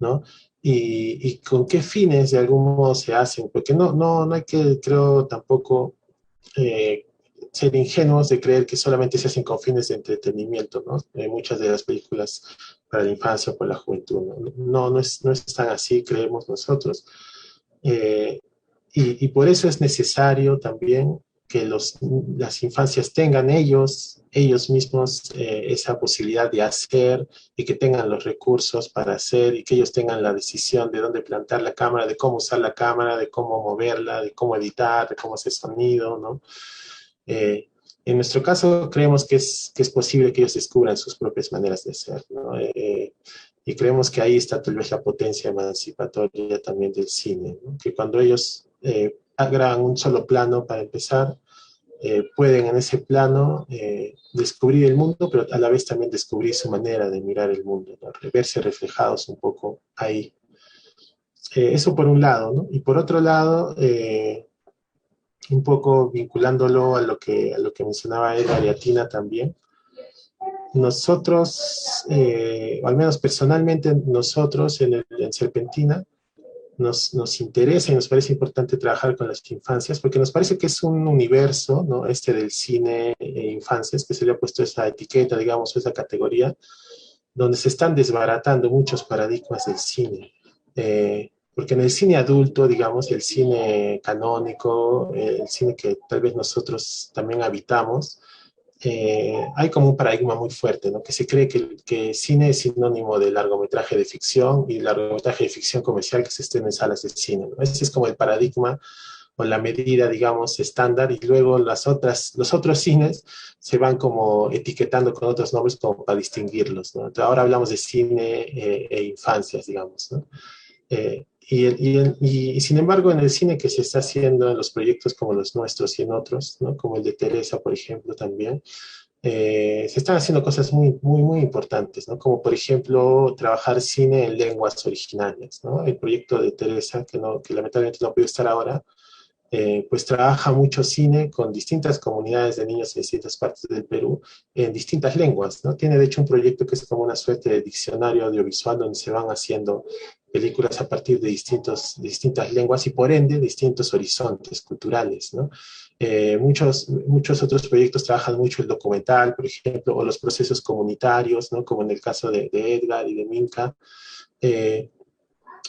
¿no? Y con qué fines de algún modo se hacen, porque no hay que, creo, tampoco eh, ser ingenuos de creer que solamente se hacen con fines de entretenimiento, ¿no? Muchas de las películas para la infancia o para la juventud, no es tan así, creemos nosotros. Eh, y por eso es necesario también que las infancias tengan ellos mismos esa posibilidad de hacer, y que tengan los recursos para hacer, y que ellos tengan la decisión de dónde plantar la cámara, de cómo usar la cámara, de cómo moverla, de cómo editar, de cómo hacer sonido, ¿no? En nuestro caso, creemos que es posible que ellos descubran sus propias maneras de ser, ¿no? Y creemos que ahí está tal vez la potencia emancipatoria también del cine, ¿no? Que cuando ellos graban un solo plano para empezar, pueden en ese plano descubrir el mundo, pero a la vez también descubrir su manera de mirar el mundo, ¿no? Verse reflejados un poco ahí. Eso por un lado, ¿no? Y por otro lado, un poco vinculándolo a lo que mencionaba Edgar y Atina también, nosotros, o al menos personalmente nosotros en Serpentina, nos interesa y nos parece importante trabajar con las infancias, porque nos parece que es un universo, ¿no?, este del cine e infancias, que se le ha puesto esa etiqueta, digamos, esa categoría, donde se están desbaratando muchos paradigmas del cine. Porque en el cine adulto, digamos, el cine canónico, el cine que tal vez nosotros también habitamos, hay como un paradigma muy fuerte, ¿no? Que se cree que cine es sinónimo de largometraje de ficción, y largometraje de ficción comercial que se estrena en salas de cine, ¿no? Ese es como el paradigma o la medida, digamos, estándar, y luego los otros cines se van como etiquetando con otros nombres como para distinguirlos, ¿no? Entonces, ahora hablamos de cine e infancias, digamos, ¿no? Y sin embargo, en el cine que se está haciendo, en los proyectos como los nuestros y en otros, ¿no?, como el de Teresa, por ejemplo, también, se están haciendo cosas muy importantes, ¿no? Como por ejemplo trabajar cine en lenguas originales, ¿no? El proyecto de Teresa, que lamentablemente no puede estar ahora, pues trabaja mucho cine con distintas comunidades de niños en distintas partes del Perú, en distintas lenguas, ¿no? Tiene de hecho un proyecto que es como una suerte de diccionario audiovisual, donde se van haciendo películas a partir de distintas lenguas, y por ende distintos horizontes culturales, ¿no? Muchos otros proyectos trabajan mucho el documental, por ejemplo, o los procesos comunitarios, ¿no?, como en el caso de Edgar y de Minka.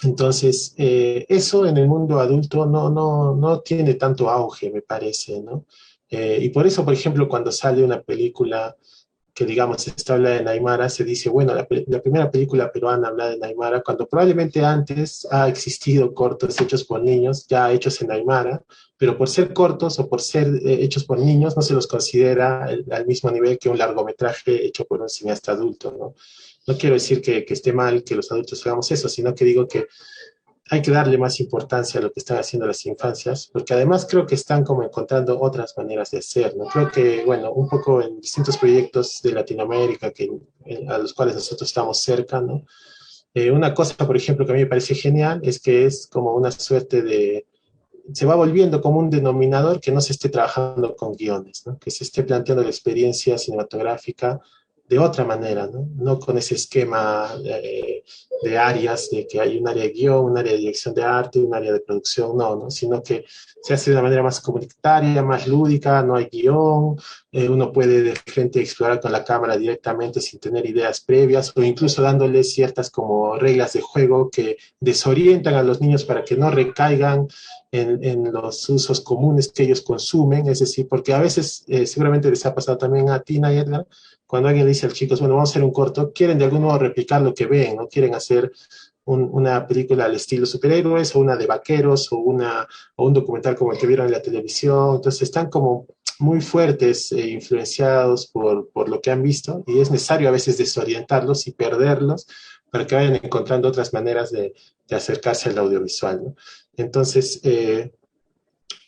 Entonces, eso en el mundo adulto no tiene tanto auge, me parece, ¿no? Y por eso, por ejemplo, cuando sale una película que, digamos, está hablada en Aymara, se dice, bueno, la primera película peruana hablada en Aymara, cuando probablemente antes ha existido cortos hechos por niños, ya hechos en Aymara, pero por ser cortos o por ser hechos por niños, no se los considera al mismo nivel que un largometraje hecho por un cineasta adulto, ¿no? No quiero decir que esté mal que los adultos hagamos eso, sino que digo que hay que darle más importancia a lo que están haciendo las infancias, porque además creo que están como encontrando otras maneras de hacer, ¿no? Creo que, bueno, un poco en distintos proyectos de Latinoamérica a los cuales nosotros estamos cerca, ¿no? Una cosa, por ejemplo, que a mí me parece genial es que es como una suerte se va volviendo como un denominador que no se esté trabajando con guiones, ¿no? Que se esté planteando la experiencia cinematográfica de otra manera, ¿no? No con ese esquema de áreas, de que hay un área de guión, un área de dirección de arte, un área de producción, no, ¿no? Sino que se hace de una manera más comunitaria, más lúdica, no hay guión, uno puede de frente explorar con la cámara directamente sin tener ideas previas o incluso dándole ciertas como reglas de juego que desorientan a los niños para que no recaigan en los usos comunes que ellos consumen, es decir, porque a veces seguramente les ha pasado también a Tina y Edgar, cuando alguien le dice a los chicos, bueno, vamos a hacer un corto, quieren de algún modo replicar lo que ven, no quieren hacer una película al estilo superhéroes o una de vaqueros o un documental como el que vieron en la televisión. Entonces están como muy fuertes e influenciados por lo que han visto y es necesario a veces desorientarlos y perderlos para que vayan encontrando otras maneras de acercarse al audiovisual, ¿no? Entonces,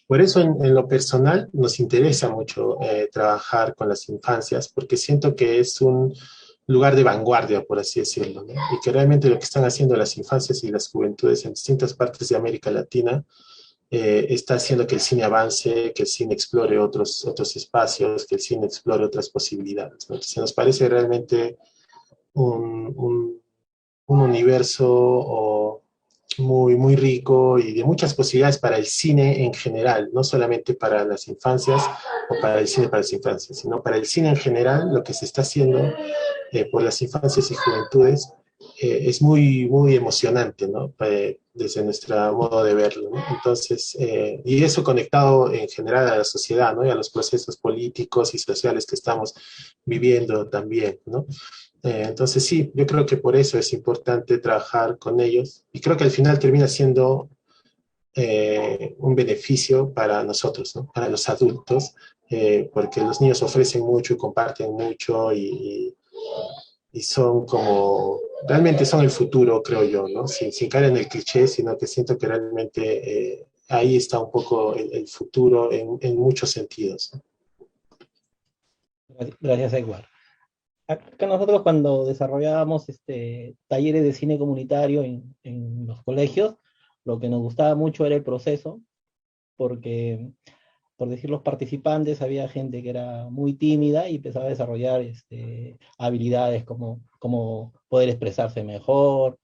por eso en lo personal nos interesa mucho trabajar con las infancias, porque siento que es un lugar de vanguardia, por así decirlo, ¿no? Y que realmente lo que están haciendo las infancias y las juventudes en distintas partes de América Latina está haciendo que el cine avance, que el cine explore otros espacios, que el cine explore otras posibilidades, ¿no? Entonces nos parece realmente un, un, un universo muy, muy rico y de muchas posibilidades para el cine en general, no solamente para las infancias o para el cine para las infancias, sino para el cine en general, lo que se está haciendo por las infancias y juventudes es muy, muy emocionante, ¿no? Desde nuestro modo de verlo, ¿no? Entonces, y eso conectado en general a la sociedad, ¿no? Y a los procesos políticos y sociales que estamos viviendo también, ¿no? Entonces sí, yo creo que por eso es importante trabajar con ellos y creo que al final termina siendo un beneficio para nosotros, ¿no? Para los adultos, porque los niños ofrecen mucho y comparten mucho y son como, realmente son el futuro, creo yo, ¿no? Sin caer en el cliché, sino que siento que realmente ahí está un poco el futuro en muchos sentidos, ¿no? Gracias, Edward. Acá nosotros cuando desarrollábamos talleres de cine comunitario en los colegios, lo que nos gustaba mucho era el proceso, porque, por decir los participantes, había gente que era muy tímida y empezaba a desarrollar habilidades como poder expresarse mejor,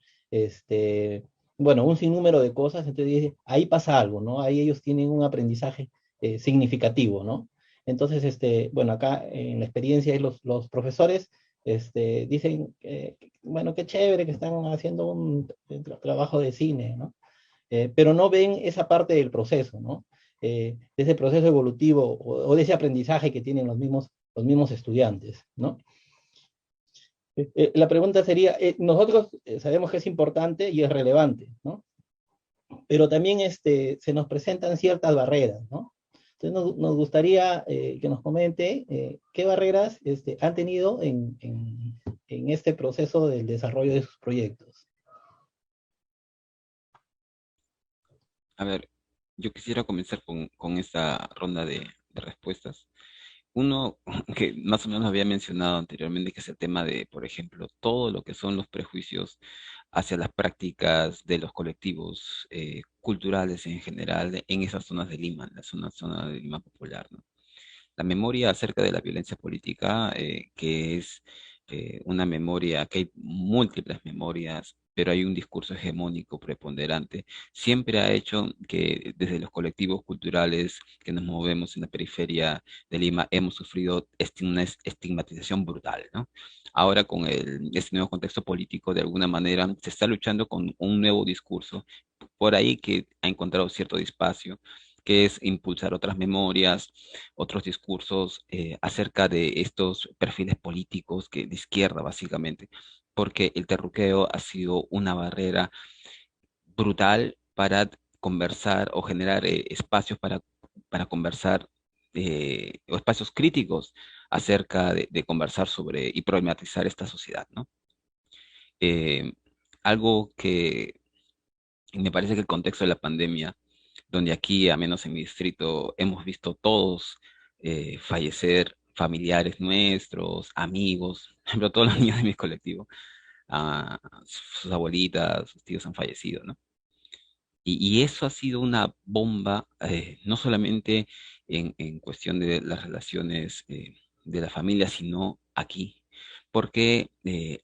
bueno, un sinnúmero de cosas. Entonces ahí pasa algo, ¿no? Ahí ellos tienen un aprendizaje significativo, ¿no? Entonces, bueno, acá en la experiencia de los profesores dicen, bueno, qué chévere que están haciendo un trabajo de cine, ¿no? Pero no ven esa parte del proceso, ¿no? De ese proceso evolutivo o de ese aprendizaje que tienen los mismos estudiantes, ¿no? La pregunta sería, nosotros sabemos que es importante y es relevante, ¿no? Pero también se nos presentan ciertas barreras, ¿no? Entonces nos gustaría que nos comente qué barreras han tenido en este proceso del desarrollo de sus proyectos. A ver, yo quisiera comenzar con esta ronda de respuestas. Uno que más o menos había mencionado anteriormente, que es el tema de, por ejemplo, todo lo que son los prejuicios hacia las prácticas de los colectivos culturales en general en esas zonas de Lima, en la zona de Lima popular, ¿no? La memoria acerca de la violencia política, que es una memoria, que hay múltiples memorias, pero hay un discurso hegemónico preponderante, siempre ha hecho que desde los colectivos culturales que nos movemos en la periferia de Lima hemos sufrido una estigmatización brutal, ¿no? Ahora con este nuevo contexto político, de alguna manera, se está luchando con un nuevo discurso, por ahí que ha encontrado cierto espacio, que es impulsar otras memorias, otros discursos acerca de estos perfiles políticos que de izquierda básicamente, porque el terruqueo ha sido una barrera brutal para conversar o generar espacios para conversar o espacios críticos acerca de conversar sobre y problematizar esta sociedad, ¿no? Eh, Algo que me parece que el contexto de la pandemia, donde aquí, a menos en mi distrito, hemos visto todos fallecer familiares nuestros, amigos, por ejemplo, todos los niños de mi colectivo, sus abuelitas, sus tíos han fallecido, ¿no? Y eso ha sido una bomba, no solamente en cuestión de las relaciones de la familia, sino aquí, porque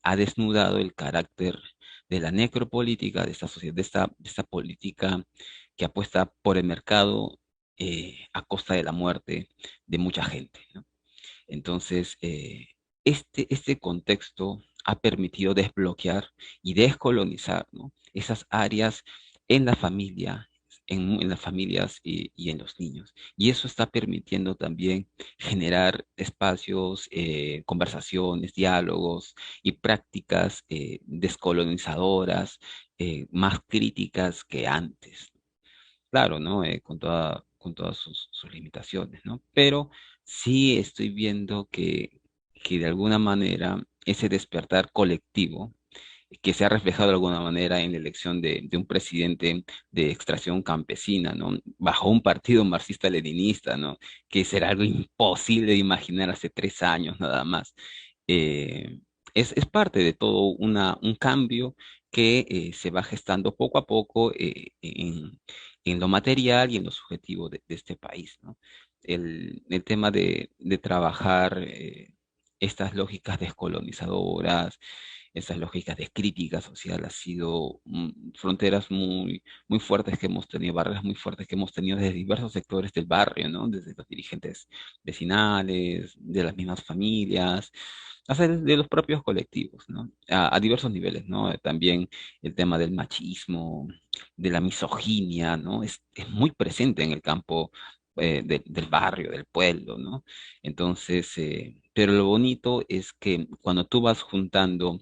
ha desnudado el carácter de la necropolítica, de esta sociedad, de esta política que apuesta por el mercado a costa de la muerte de mucha gente, ¿no? Entonces, este contexto ha permitido desbloquear y descolonizar, ¿no?, esas áreas en la familia, en las familias y en los niños. Y eso está permitiendo también generar espacios, conversaciones, diálogos y prácticas descolonizadoras, más críticas que antes. Claro, ¿no? Con todas sus limitaciones, ¿no? Pero sí estoy viendo que de alguna manera ese despertar colectivo, que se ha reflejado de alguna manera en la elección de un presidente de extracción campesina, ¿no? Bajo un partido marxista-leninista, ¿no? Que será algo imposible de imaginar hace 3 años nada más. Eh, es parte de todo un cambio que se va gestando poco a poco en lo material y en lo subjetivo de este país, ¿no? El tema de trabajar estas lógicas descolonizadoras, esas lógicas de crítica social, ha sido fronteras muy fuertes que hemos tenido, barreras muy fuertes que hemos tenido desde diversos sectores del barrio, ¿no? Desde los dirigentes vecinales, de las mismas familias, hasta de los propios colectivos, ¿no? A diversos niveles, ¿no? También el tema del machismo, de la misoginia, ¿no? Es muy presente en el campo del barrio, del pueblo, ¿no? Entonces, pero lo bonito es que cuando tú vas juntando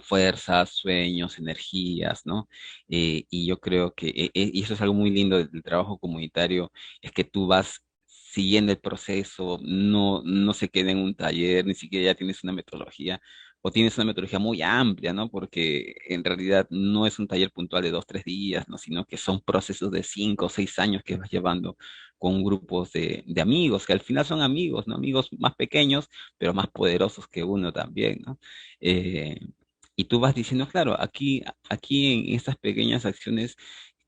fuerzas, sueños, energías, ¿no? Y yo creo que, y eso es algo muy lindo del trabajo comunitario, es que tú vas siguiendo el proceso, no se queda en un taller, ni siquiera ya tienes una metodología, o tienes una metodología muy amplia, ¿no? Porque en realidad no es un taller puntual de 2, 3 días, ¿no? Sino que son procesos de 5 o 6 años que vas llevando con grupos de amigos, que al final son amigos, ¿no? Amigos más pequeños, pero más poderosos que uno también, ¿no? Eh, y tú vas diciendo, claro, aquí en estas pequeñas acciones,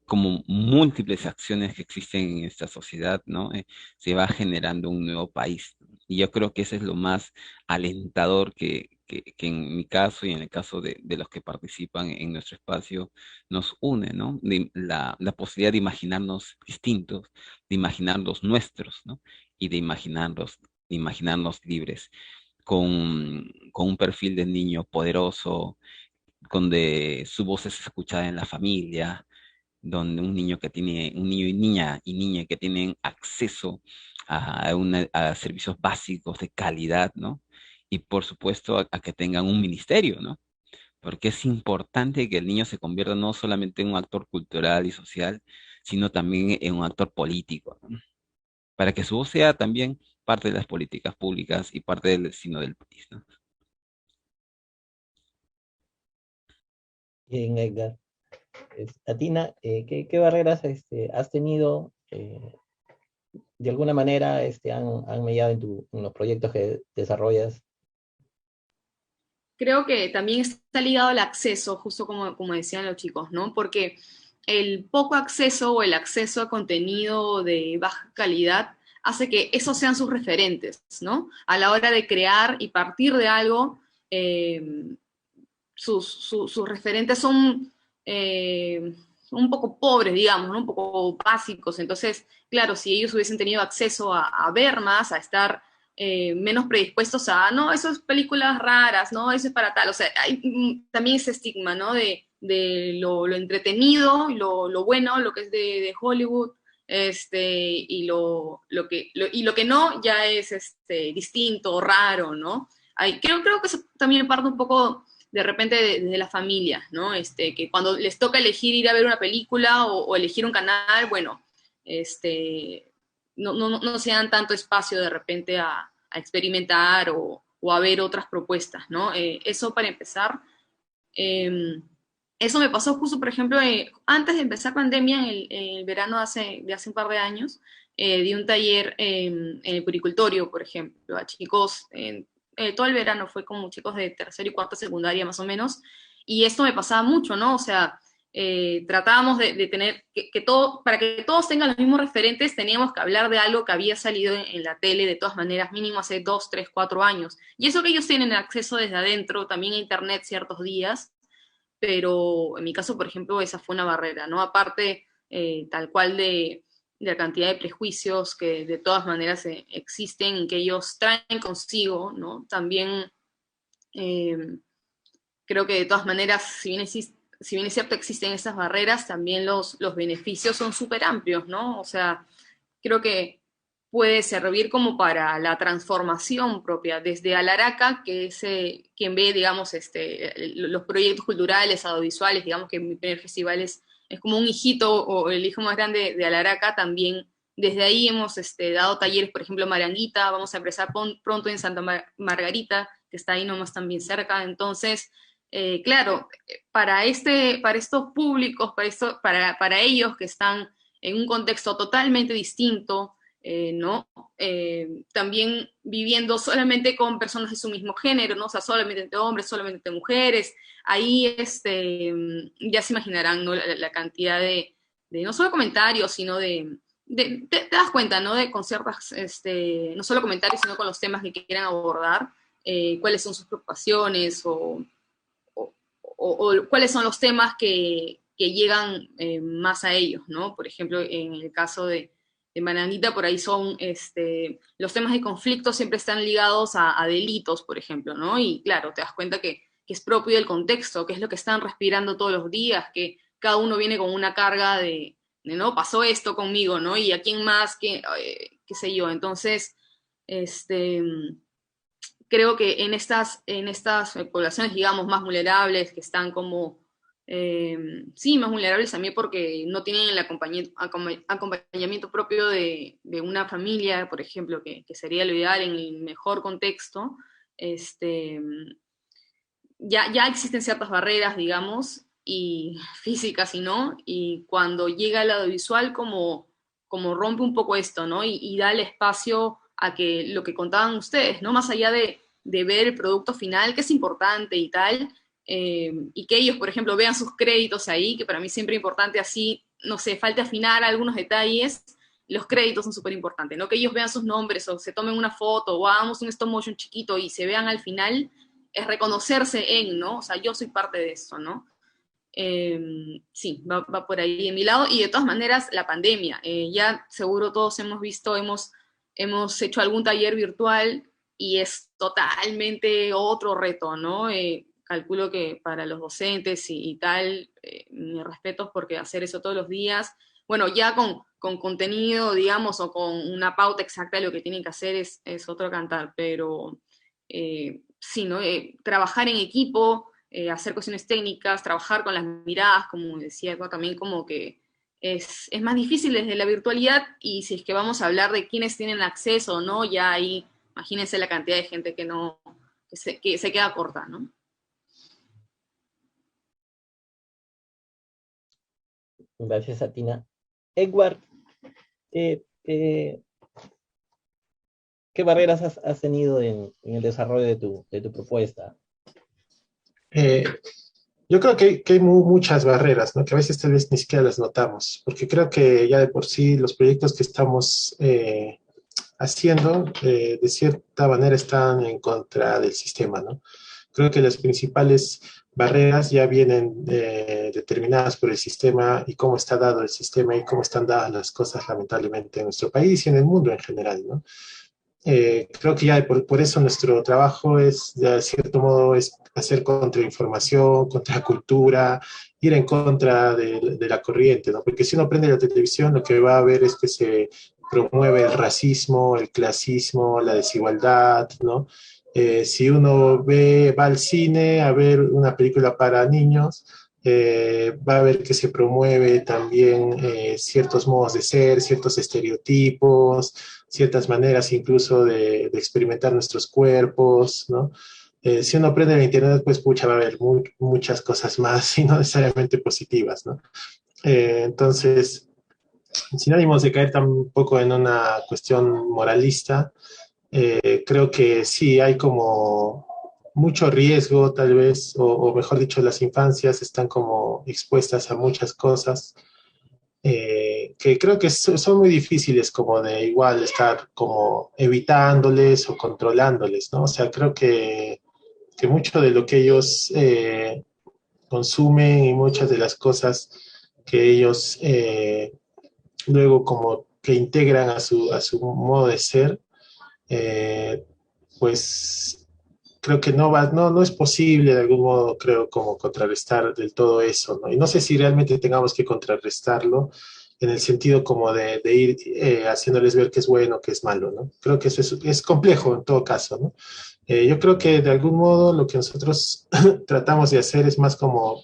como múltiples acciones que existen en esta sociedad, ¿no? Se va generando un nuevo país. Y yo creo que eso es lo más alentador que en mi caso y en el caso de los que participan en nuestro espacio nos une, ¿no? La posibilidad de imaginarnos distintos, de imaginarnos nuestros, ¿no? Y de imaginarnos libres con un perfil de niño poderoso, donde su voz es escuchada en la familia, donde un niño y niña que tienen acceso a servicios básicos de calidad, ¿no? Y por supuesto a que tengan un ministerio, ¿no? Porque es importante que el niño se convierta no solamente en un actor cultural y social, sino también en un actor político, ¿no? Para que su voz sea también parte de las políticas públicas y parte del destino del país, ¿no? Bien, Edgar. Atina, ¿qué barreras has tenido, de alguna manera han mediado en los proyectos que desarrollas? Creo que también está ligado al acceso, justo como decían los chicos, ¿no? Porque el poco acceso o el acceso a contenido de baja calidad hace que esos sean sus referentes, ¿no? A la hora de crear y partir de algo, eh, sus referentes son un poco pobres, digamos, ¿no? Un poco básicos. Entonces, claro, si ellos hubiesen tenido acceso a ver más, a estar menos predispuestos a, no, esas películas raras, no, eso es para tal. O sea, hay también ese estigma, ¿no? De lo entretenido, lo bueno, lo que es de Hollywood, y lo que no ya es distinto, raro, ¿no? Creo que eso también parte un poco de repente de las familias, ¿no? Que cuando les toca elegir ir a ver una película o elegir un canal, bueno, no se dan tanto espacio de repente a experimentar o a ver otras propuestas, ¿no? Eso para empezar. Eso me pasó justo, por ejemplo, antes de empezar pandemia, en el verano de hace un par de años, di un taller en el puricultorio, por ejemplo, a chicos, todo el verano fue como chicos de tercero y cuarta secundaria más o menos, y esto me pasaba mucho, ¿no? O sea, tratábamos de tener, para que todos tengan los mismos referentes, teníamos que hablar de algo que había salido en la tele, de todas maneras, mínimo hace 2, 3, 4 años. Y eso que ellos tienen acceso desde adentro, también a internet ciertos días, pero en mi caso, por ejemplo, esa fue una barrera, ¿no? Aparte, tal cual de la cantidad de prejuicios que de todas maneras existen y que ellos traen consigo, ¿no? También creo que de todas maneras, si bien es cierto existen esas barreras, también los beneficios son súper amplios, ¿no? O sea, creo que puede servir como para la transformación propia, desde Alaraca, que es quien ve, digamos, los proyectos culturales, audiovisuales, digamos que mi primer festival es como un hijito o el hijo más grande de Alaraca, también desde ahí hemos dado talleres, por ejemplo, Maranguita, vamos a empezar pronto en Santa Margarita, que está ahí nomás también cerca, entonces, claro, para estos públicos, para ellos que están en un contexto totalmente distinto, ¿no? También viviendo solamente con personas de su mismo género, ¿no? O sea, solamente entre hombres, solamente entre mujeres, ahí ya se imaginarán, ¿no? La cantidad de no solo comentarios, sino te das cuenta, ¿no? Con ciertas, no solo comentarios, sino con los temas que quieran abordar, cuáles son sus preocupaciones o cuáles son los temas que llegan más a ellos, ¿no? Por ejemplo, en el caso de Maranguita, por ahí son, los temas de conflicto siempre están ligados a delitos, por ejemplo, ¿no? Y claro, te das cuenta que es propio del contexto, que es lo que están respirando todos los días, que cada uno viene con una carga de no, pasó esto conmigo, ¿no? Y a quién más, qué sé yo. Entonces, creo que en estas poblaciones, digamos, más vulnerables, que están como, sí, más vulnerables también porque no tienen el acompañamiento propio de una familia, por ejemplo, que sería lo ideal en el mejor contexto, ya existen ciertas barreras, digamos, y físicas y no, y cuando llega el audiovisual como rompe un poco esto, ¿no? Y da el espacio a que lo que contaban ustedes, ¿no? Más allá de ver el producto final, que es importante y tal, y que ellos, por ejemplo, vean sus créditos ahí, que para mí siempre es importante, así, no sé, falta afinar algunos detalles, los créditos son súper importantes, ¿no? Que ellos vean sus nombres, o se tomen una foto, o hagamos un stop motion chiquito y se vean al final, es reconocerse en, ¿no? O sea, yo soy parte de eso, ¿no? Sí, va por ahí de mi lado, y de todas maneras, la pandemia, ya seguro todos hemos visto, hemos hecho algún taller virtual, y es totalmente otro reto, ¿no? Calculo que para los docentes y tal, mis respetos, porque hacer eso todos los días, bueno, ya con contenido, digamos, o con una pauta exacta de lo que tienen que hacer es otro cantar, pero sí, ¿no? Trabajar en equipo, hacer cuestiones técnicas, trabajar con las miradas, como decía, ¿no? También como que es más difícil desde la virtualidad, y si es que vamos a hablar de quiénes tienen acceso o no, ya ahí imagínense la cantidad de gente que se queda corta, ¿no? Gracias a Tina. Edward, eh, eh, ¿qué barreras has tenido en el desarrollo de tu propuesta? Eh, yo creo que hay muchas barreras, ¿no? Que a veces tal vez ni siquiera las notamos, porque creo que ya de por sí los proyectos que estamos haciendo, de cierta manera están en contra del sistema, ¿no? Creo que las principales barreras ya vienen determinadas por el sistema y cómo está dado el sistema y cómo están dadas las cosas lamentablemente en nuestro país y en el mundo en general, ¿no? Creo que ya por eso nuestro trabajo es, de cierto modo, es hacer contrainformación, contracultura, ir en contra de la corriente, ¿no? Porque si uno prende la televisión, lo que va a ver es que se promueve el racismo, el clasismo, la desigualdad, ¿no? Si uno va al cine a ver una película para niños, va a ver que se promueve también ciertos modos de ser, ciertos estereotipos, ciertas maneras incluso de experimentar nuestros cuerpos, ¿no? Si uno aprende en Internet, pues pucha, va a haber muchas cosas más y no necesariamente positivas, ¿no? Entonces, sin ánimos de caer tampoco en una cuestión moralista, creo que sí hay como mucho riesgo tal vez, o mejor dicho, las infancias están como expuestas a muchas cosas que creo que son muy difíciles como de igual estar como evitándoles o controlándoles, ¿no? O sea, creo que mucho de lo que ellos consumen y muchas de las cosas que ellos luego como que integran a su modo de ser, eh, pues creo que no es posible de algún modo, creo, como contrarrestar del todo eso, ¿no? Y no sé si realmente tengamos que contrarrestarlo en el sentido como de ir haciéndoles ver que es bueno, que es malo, ¿no? Creo que eso es complejo en todo caso, ¿no? Yo creo que de algún modo lo que nosotros tratamos de hacer es más como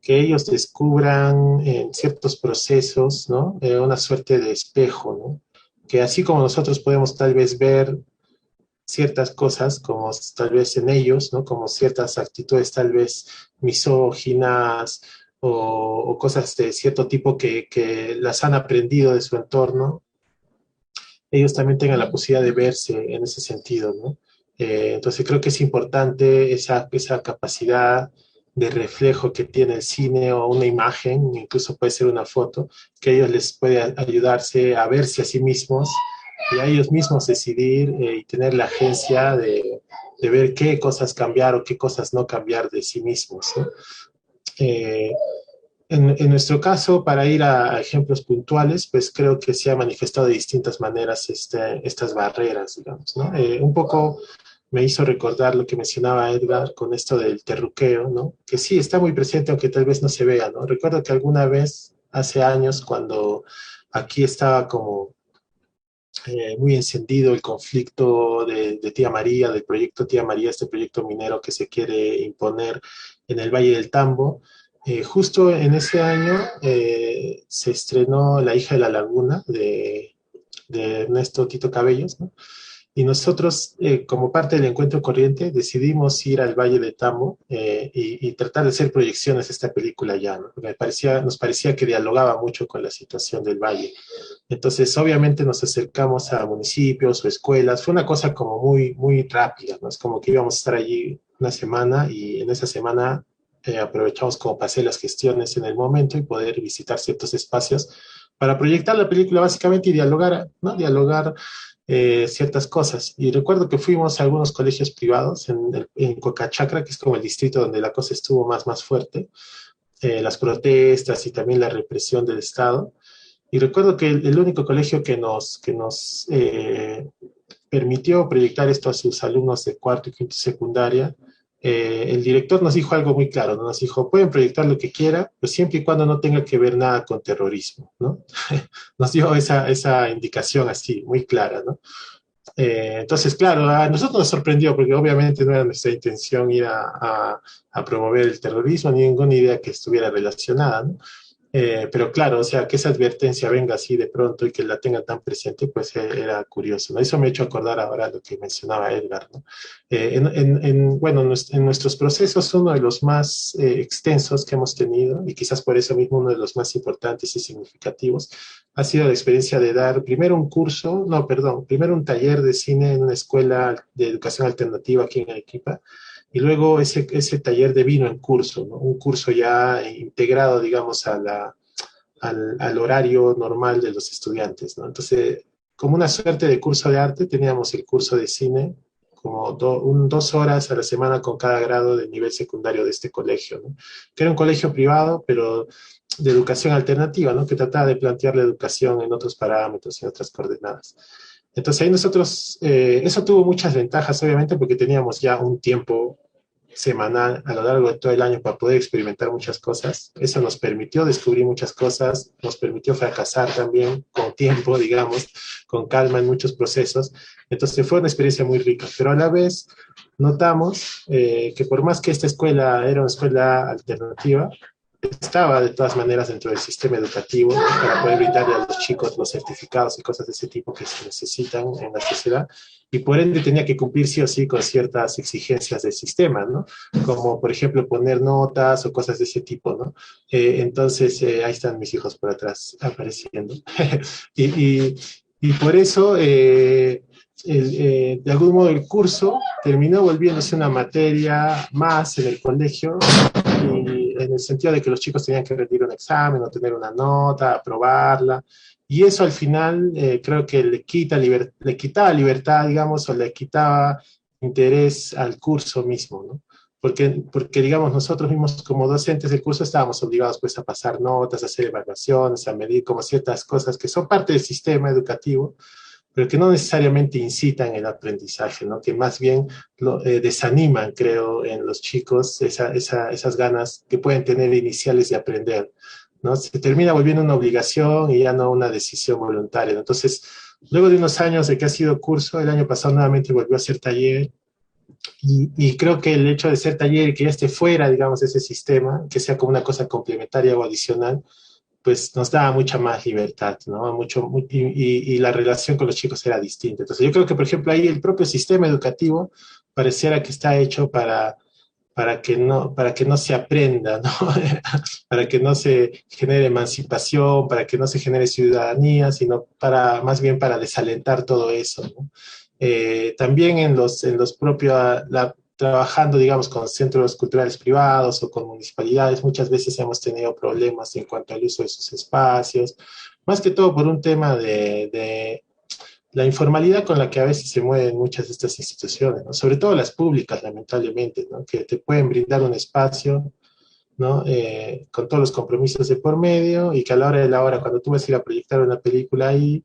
que ellos descubran en ciertos procesos, ¿no? Una suerte de espejo, ¿no? Que así como nosotros podemos tal vez ver ciertas cosas, como tal vez en ellos, ¿no? Como ciertas actitudes tal vez misóginas o cosas de cierto tipo que las han aprendido de su entorno, ellos también tengan la posibilidad de verse en ese sentido, ¿no? Entonces creo que es importante esa capacidad de reflejo que tiene el cine o una imagen, incluso puede ser una foto, que a ellos les puede ayudarse a verse a sí mismos y a ellos mismos decidir y tener la agencia de ver qué cosas cambiar o qué cosas no cambiar de sí mismos, ¿no? Eh, en nuestro caso, para ir a ejemplos puntuales, pues creo que se ha manifestado de distintas maneras estas barreras, digamos, ¿no? Un poco me hizo recordar lo que mencionaba Edgar con esto del terruqueo, ¿no? Que sí, está muy presente, aunque tal vez no se vea, ¿no? Recuerdo que alguna vez, hace años, cuando aquí estaba como muy encendido el conflicto de Tía María, del proyecto Tía María, este proyecto minero que se quiere imponer en el Valle del Tambo. Justo en ese año se estrenó La hija de la laguna de Ernesto Tito Cabellos, ¿no? Y nosotros, como parte del Encuentro Corriente, decidimos ir al Valle de Tambo y tratar de hacer proyecciones de esta película ya, ¿no? Nos parecía que dialogaba mucho con la situación del Valle. Entonces, obviamente nos acercamos a municipios o escuelas. Fue una cosa como muy, muy rápida, ¿no? Es como que íbamos a estar allí una semana y en esa semana aprovechamos como para hacer las gestiones en el momento y poder visitar ciertos espacios para proyectar la película básicamente y dialogar, ¿no? Dialogar ciertas cosas. Y recuerdo que fuimos a algunos colegios privados en Cocachacra, que es como el distrito donde la cosa estuvo más fuerte, las protestas y también la represión del Estado. Y recuerdo que el único colegio que nos permitió proyectar esto a sus alumnos de cuarto y quinto secundaria, el director nos dijo algo muy claro, ¿no? Nos dijo, pueden proyectar lo que quieran, pero siempre y cuando no tenga que ver nada con terrorismo, ¿no? Nos dio esa indicación así, muy clara, ¿no? Entonces, claro, a nosotros nos sorprendió porque obviamente no era nuestra intención ir a promover el terrorismo, ni ninguna idea que estuviera relacionada, ¿no? Pero claro, o sea, que esa advertencia venga así de pronto y que la tenga tan presente, pues era curioso, ¿no? Eso me ha hecho acordar ahora lo que mencionaba Edgar, ¿no? Bueno, en nuestros procesos, uno de los más extensos que hemos tenido, y quizás por eso mismo uno de los más importantes y significativos, ha sido la experiencia de dar primero un curso, no, perdón, primero un taller de cine en una escuela de educación alternativa aquí en Arequipa, y luego ese taller devino en curso, ¿no? Un curso ya integrado, digamos, al horario normal de los estudiantes, ¿no? Entonces, como una suerte de curso de arte, teníamos el curso de cine, como 2 horas a la semana con cada grado del nivel secundario de este colegio, ¿no? Que era un colegio privado, pero de educación alternativa, ¿no? Que trataba de plantear la educación en otros parámetros, en otras coordenadas. Entonces ahí nosotros, eso tuvo muchas ventajas, obviamente, porque teníamos ya un tiempo semanal a lo largo de todo el año para poder experimentar muchas cosas. Eso nos permitió descubrir muchas cosas, nos permitió fracasar también con tiempo, digamos, con calma en muchos procesos. Entonces fue una experiencia muy rica, pero a la vez notamos que por más que esta escuela era una escuela alternativa, estaba de todas maneras dentro del sistema educativo, ¿no? Para poder brindarle a los chicos los certificados y cosas de ese tipo que se necesitan en la sociedad, y por ende tenía que cumplir sí o sí con ciertas exigencias del sistema, ¿no? Como por ejemplo poner notas o cosas de ese tipo, ¿no? Entonces ahí están mis hijos por atrás apareciendo. y, y, Y por eso, de algún modo, el curso terminó volviéndose una materia más en el colegio, y en el sentido de que los chicos tenían que rendir un examen o tener una nota, aprobarla, y eso al final creo que le quitaba libertad, digamos, o le quitaba interés al curso mismo, ¿no? Porque, digamos, nosotros mismos como docentes del curso estábamos obligados pues a pasar notas, a hacer evaluaciones, a medir como ciertas cosas que son parte del sistema educativo, pero que no necesariamente incitan el aprendizaje, ¿no? Que más bien desaniman, creo, en los chicos esas ganas que pueden tener iniciales de aprender, ¿no? Se termina volviendo una obligación y ya no una decisión voluntaria, ¿no? Entonces, luego de unos años de que ha sido curso, el año pasado nuevamente volvió a ser taller, y creo que el hecho de ser taller y que ya esté fuera, digamos, de ese sistema, que sea como una cosa complementaria o adicional, pues nos daba mucha más libertad, ¿no? Y la relación con los chicos era distinta. Entonces yo creo que, por ejemplo, ahí el propio sistema educativo pareciera que está hecho para que no se aprenda, ¿no? Para que no se genere emancipación, para que no se genere ciudadanía, sino más bien para desalentar todo eso, ¿no? También en los propios, trabajando, digamos, con centros culturales privados o con municipalidades, muchas veces hemos tenido problemas en cuanto al uso de sus espacios, más que todo por un tema de la informalidad con la que a veces se mueven muchas de estas instituciones, ¿no? Sobre todo las públicas, lamentablemente, ¿no? Que te pueden brindar un espacio, ¿no? Con todos los compromisos de por medio, y que a la hora de la hora, cuando tú vas a ir a proyectar una película ahí,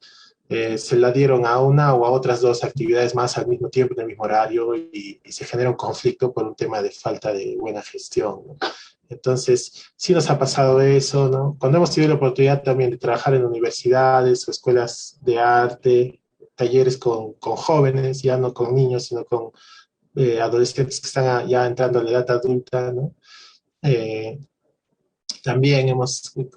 se la dieron a una o a otras dos actividades más al mismo tiempo, en el mismo horario, y se genera un conflicto por un tema de falta de buena gestión, ¿no? Entonces, sí nos ha pasado eso, ¿no? Cuando hemos tenido la oportunidad también de trabajar en universidades o escuelas de arte, talleres con jóvenes, ya no con niños, sino con adolescentes que están ya entrando a la edad adulta, ¿no? Eh, También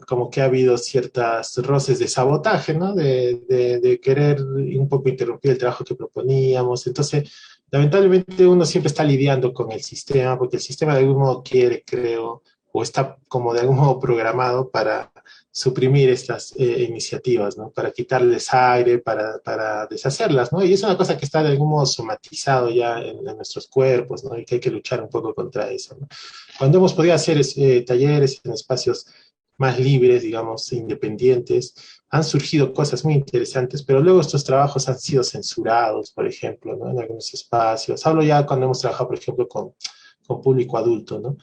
como que ha habido ciertas roces de sabotaje, ¿no? De querer un poco interrumpir el trabajo que proponíamos. Entonces, lamentablemente uno siempre está lidiando con el sistema, porque el sistema de algún modo quiere, creo, o está como de algún modo programado para suprimir estas iniciativas, ¿no? Para quitarles aire, para deshacerlas, ¿no? Y es una cosa que está de algún modo somatizado ya en nuestros cuerpos, ¿no? Y que hay que luchar un poco contra eso, ¿no? Cuando hemos podido hacer talleres en espacios más libres, digamos, independientes, han surgido cosas muy interesantes, pero luego estos trabajos han sido censurados, por ejemplo, ¿no? En algunos espacios. Hablo ya cuando hemos trabajado, por ejemplo, con público adulto, ¿no?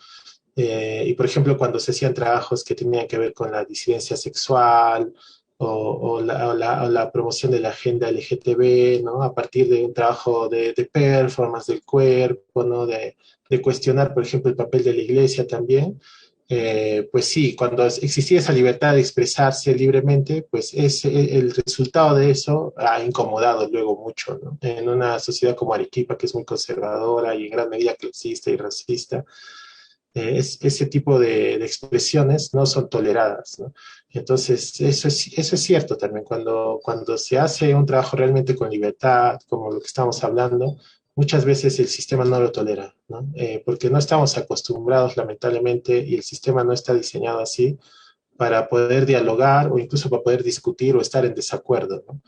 Y, por ejemplo, cuando se hacían trabajos que tenían que ver con la disidencia sexual o la promoción de la agenda LGTB, ¿no? A partir de un trabajo de performance del cuerpo, ¿no? De cuestionar, por ejemplo, el papel de la iglesia también. Pues sí, cuando existía esa libertad de expresarse libremente, pues el resultado de eso ha incomodado luego mucho, ¿no? En una sociedad como Arequipa, que es muy conservadora y en gran medida clasista y racista, ese tipo de expresiones no son toleradas, ¿no? Entonces, eso es cierto también. Cuando se hace un trabajo realmente con libertad, como lo que estamos hablando, muchas veces el sistema no lo tolera, ¿no? Porque no estamos acostumbrados, lamentablemente, y el sistema no está diseñado así para poder dialogar o incluso para poder discutir o estar en desacuerdo, ¿no?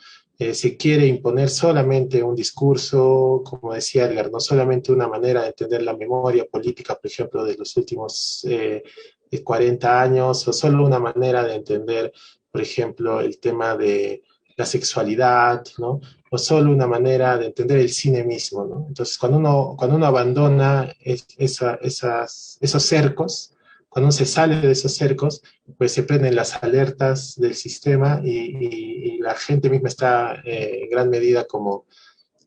Se quiere imponer solamente un discurso, como decía Edgar, no solamente una manera de entender la memoria política, por ejemplo, de los últimos 40 años, o solo una manera de entender, por ejemplo, el tema de la sexualidad, ¿no? O solo una manera de entender el cine mismo, ¿no? Entonces, cuando uno abandona esos cercos, cuando uno se sale de esos cercos, pues se prenden las alertas del sistema, y la gente misma está en gran medida como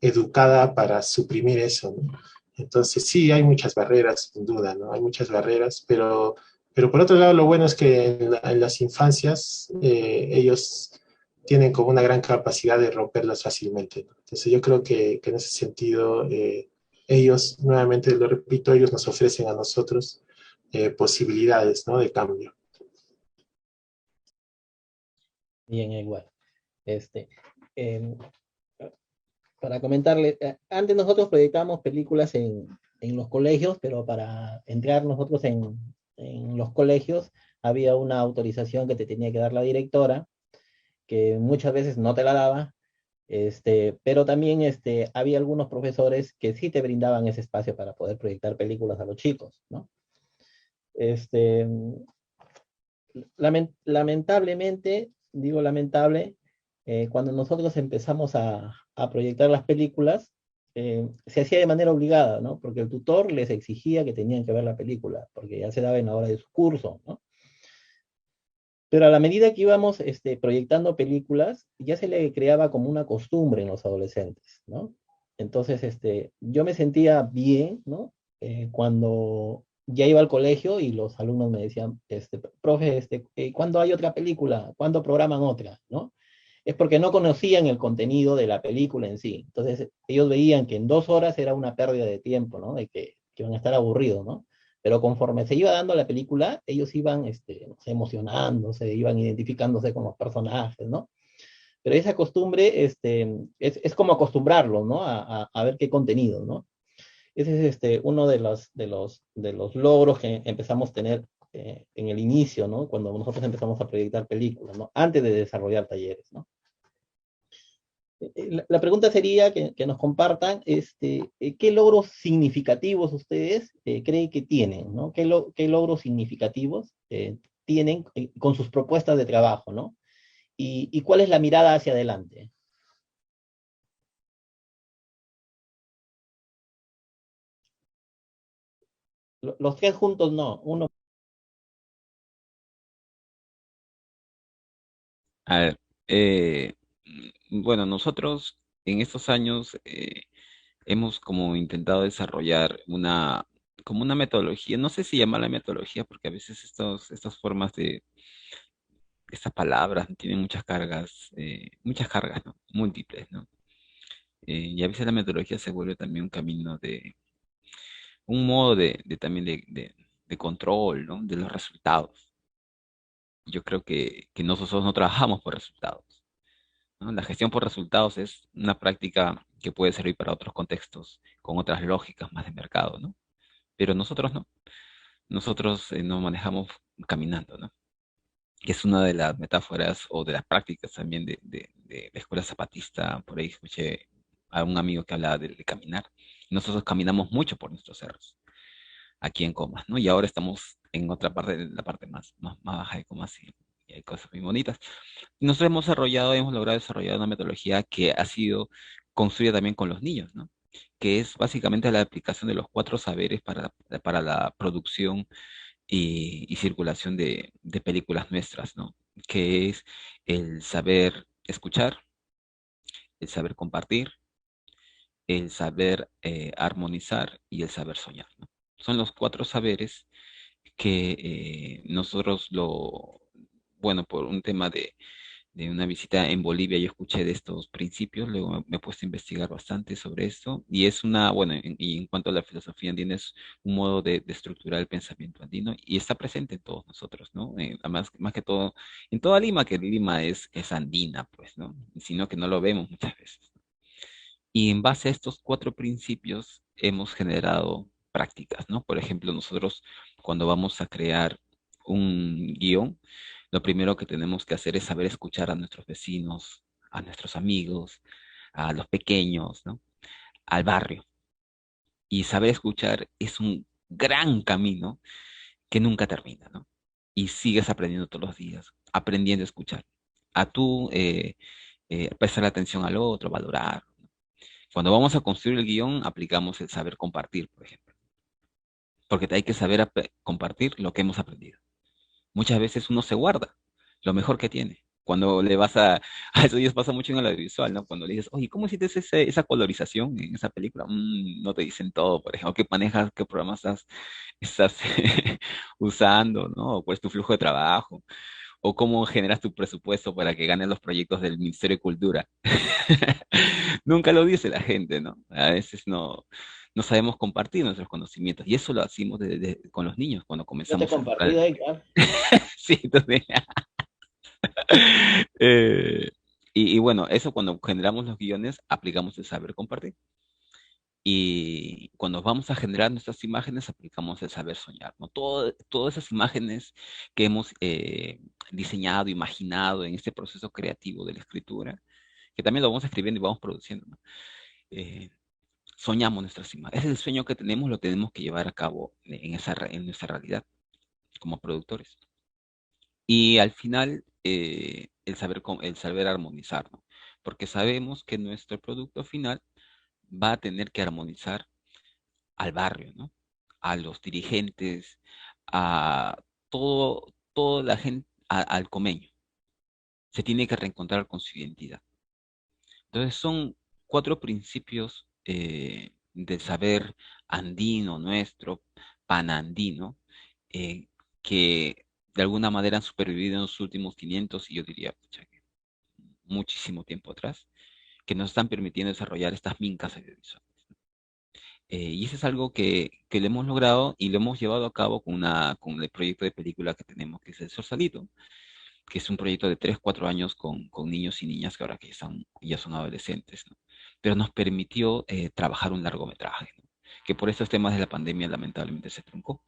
educada para suprimir eso, ¿no? Entonces sí, hay muchas barreras, sin duda, ¿no? Hay muchas barreras, pero por otro lado lo bueno es que en las infancias ellos tienen como una gran capacidad de romperlas fácilmente, ¿no? Entonces yo creo que en ese sentido ellos, nuevamente lo repito, ellos nos ofrecen a nosotros posibilidades, ¿no? De cambio. Bien, igual. Este, em, para comentarle, antes nosotros proyectábamos películas en los colegios, pero para entrar nosotros en los colegios había una autorización que te tenía que dar la directora, que muchas veces no te la daba, Pero también había algunos profesores que sí te brindaban ese espacio para poder proyectar películas a los chicos, ¿no? Este, lamentablemente, digo lamentable, cuando nosotros empezamos a proyectar las películas, se hacía de manera obligada, ¿no? Porque el tutor les exigía que tenían que ver la película, porque ya se daba en la hora de su curso, ¿no? Pero a la medida que íbamos proyectando películas, ya se le creaba como una costumbre en los adolescentes, ¿no? Entonces, yo me sentía bien, ¿no? Cuando ya iba al colegio y los alumnos me decían, profe, ¿cuándo hay otra película? ¿Cuándo programan otra? ¿No? Es porque no conocían el contenido de la película en sí. Entonces, ellos veían que en 2 horas era una pérdida de tiempo, ¿no? De que iban a estar aburridos, ¿no? Pero conforme se iba dando la película, ellos iban no sé, emocionándose, iban identificándose con los personajes, ¿no? Pero esa costumbre es como acostumbrarlos, ¿no? A ver qué contenido, ¿no? Ese es uno de los logros que empezamos a tener en el inicio, ¿no? Cuando nosotros empezamos a proyectar películas, ¿no? Antes de desarrollar talleres, ¿no? La pregunta sería que nos compartan qué logros significativos ustedes creen que tienen, ¿no? ¿Qué logros significativos tienen con sus propuestas de trabajo, ¿no? Y cuál es la mirada hacia adelante. Los tres juntos no, uno. A ver, eh, bueno, nosotros en estos años hemos como intentado desarrollar como una metodología, no sé si llamarla metodología, porque a veces estas formas estas palabras tienen muchas cargas, ¿no? Múltiples, ¿no? Y a veces la metodología se vuelve también un camino un modo también de control, ¿no? De los resultados. Yo creo que nosotros no trabajamos por resultados, ¿no? La gestión por resultados es una práctica que puede servir para otros contextos, con otras lógicas más de mercado, ¿no? Pero nosotros no. Nosotros nos manejamos caminando, ¿no? Que es una de las metáforas o de las prácticas también de la escuela zapatista. Por ahí escuché a un amigo que hablaba de caminar. Nosotros caminamos mucho por nuestros cerros, aquí en Comas, ¿no? Y ahora estamos en otra parte, la parte más baja de Comas y hay cosas muy bonitas. Y nosotros hemos logrado desarrollar una metodología que ha sido construida también con los niños, ¿no? Que es básicamente la aplicación de los cuatro saberes para la producción y circulación de películas nuestras, ¿no? Que es el saber escuchar, el saber compartir, el saber armonizar y el saber soñar, ¿no? Son los cuatro saberes que bueno, por un tema de una visita en Bolivia, yo escuché de estos principios, luego me he puesto a investigar bastante sobre esto, y es bueno, y en cuanto a la filosofía andina, es un modo de estructurar el pensamiento andino, y está presente en todos nosotros, ¿no? Además, más que todo, en toda Lima, que Lima es andina, pues, ¿no? Sino que no lo vemos muchas veces. Y en base a estos cuatro principios hemos generado prácticas, ¿no? Por ejemplo, nosotros cuando vamos a crear un guión, lo primero que tenemos que hacer es saber escuchar a nuestros vecinos, a nuestros amigos, a los pequeños, ¿no? Al barrio. Y saber escuchar es un gran camino que nunca termina, ¿no? Y sigues aprendiendo todos los días, aprendiendo a escuchar, a tú prestar atención al otro, valorar. Cuando vamos a construir el guión, aplicamos el saber compartir, por ejemplo, porque hay que saber compartir lo que hemos aprendido. Muchas veces uno se guarda lo mejor que tiene. Cuando le vas a eso ya pasa mucho en el audiovisual, ¿no? Cuando le dices, oye, ¿cómo hiciste esa colorización en esa película? No te dicen todo, por ejemplo, qué manejas, qué programas estás usando, ¿no? O cuál es tu flujo de trabajo, o cómo generas tu presupuesto para que ganen los proyectos del Ministerio de Cultura. Nunca lo dice la gente, ¿no? A veces no sabemos compartir nuestros conocimientos, y eso lo hacemos con los niños cuando Yo te he comenzamos a compartido, explorar. Edgar. Sí, entonces, Eh, y bueno, eso cuando generamos los guiones, aplicamos el saber compartir. Y cuando vamos a generar nuestras imágenes, aplicamos el saber soñar, ¿no? Todas esas imágenes que hemos diseñado, imaginado en este proceso creativo de la escritura, que también lo vamos escribiendo y vamos produciendo, ¿no? Eh, Soñamos nuestras imágenes. Ese es el sueño que tenemos, lo tenemos que llevar a cabo en nuestra realidad como productores. Y al final, el saber armonizar, ¿no? Porque sabemos que nuestro producto final va a tener que armonizar al barrio, ¿no? A los dirigentes, a toda la gente, al comeño. Se tiene que reencontrar con su identidad. Entonces son cuatro principios del saber andino nuestro, panandino, eh, que de alguna manera han supervivido en los últimos 500 y yo diría, pucha, que muchísimo tiempo atrás, que nos están permitiendo desarrollar estas mincas audiovisuales. Y eso es algo que lo hemos logrado y lo hemos llevado a cabo con el proyecto de película que tenemos, que es El Sorsalito, que es un proyecto de 3 4 años con niños y niñas que ahora que ya son adolescentes, ¿no? Pero nos permitió trabajar un largometraje, ¿no? Que por estos temas de la pandemia lamentablemente se truncó.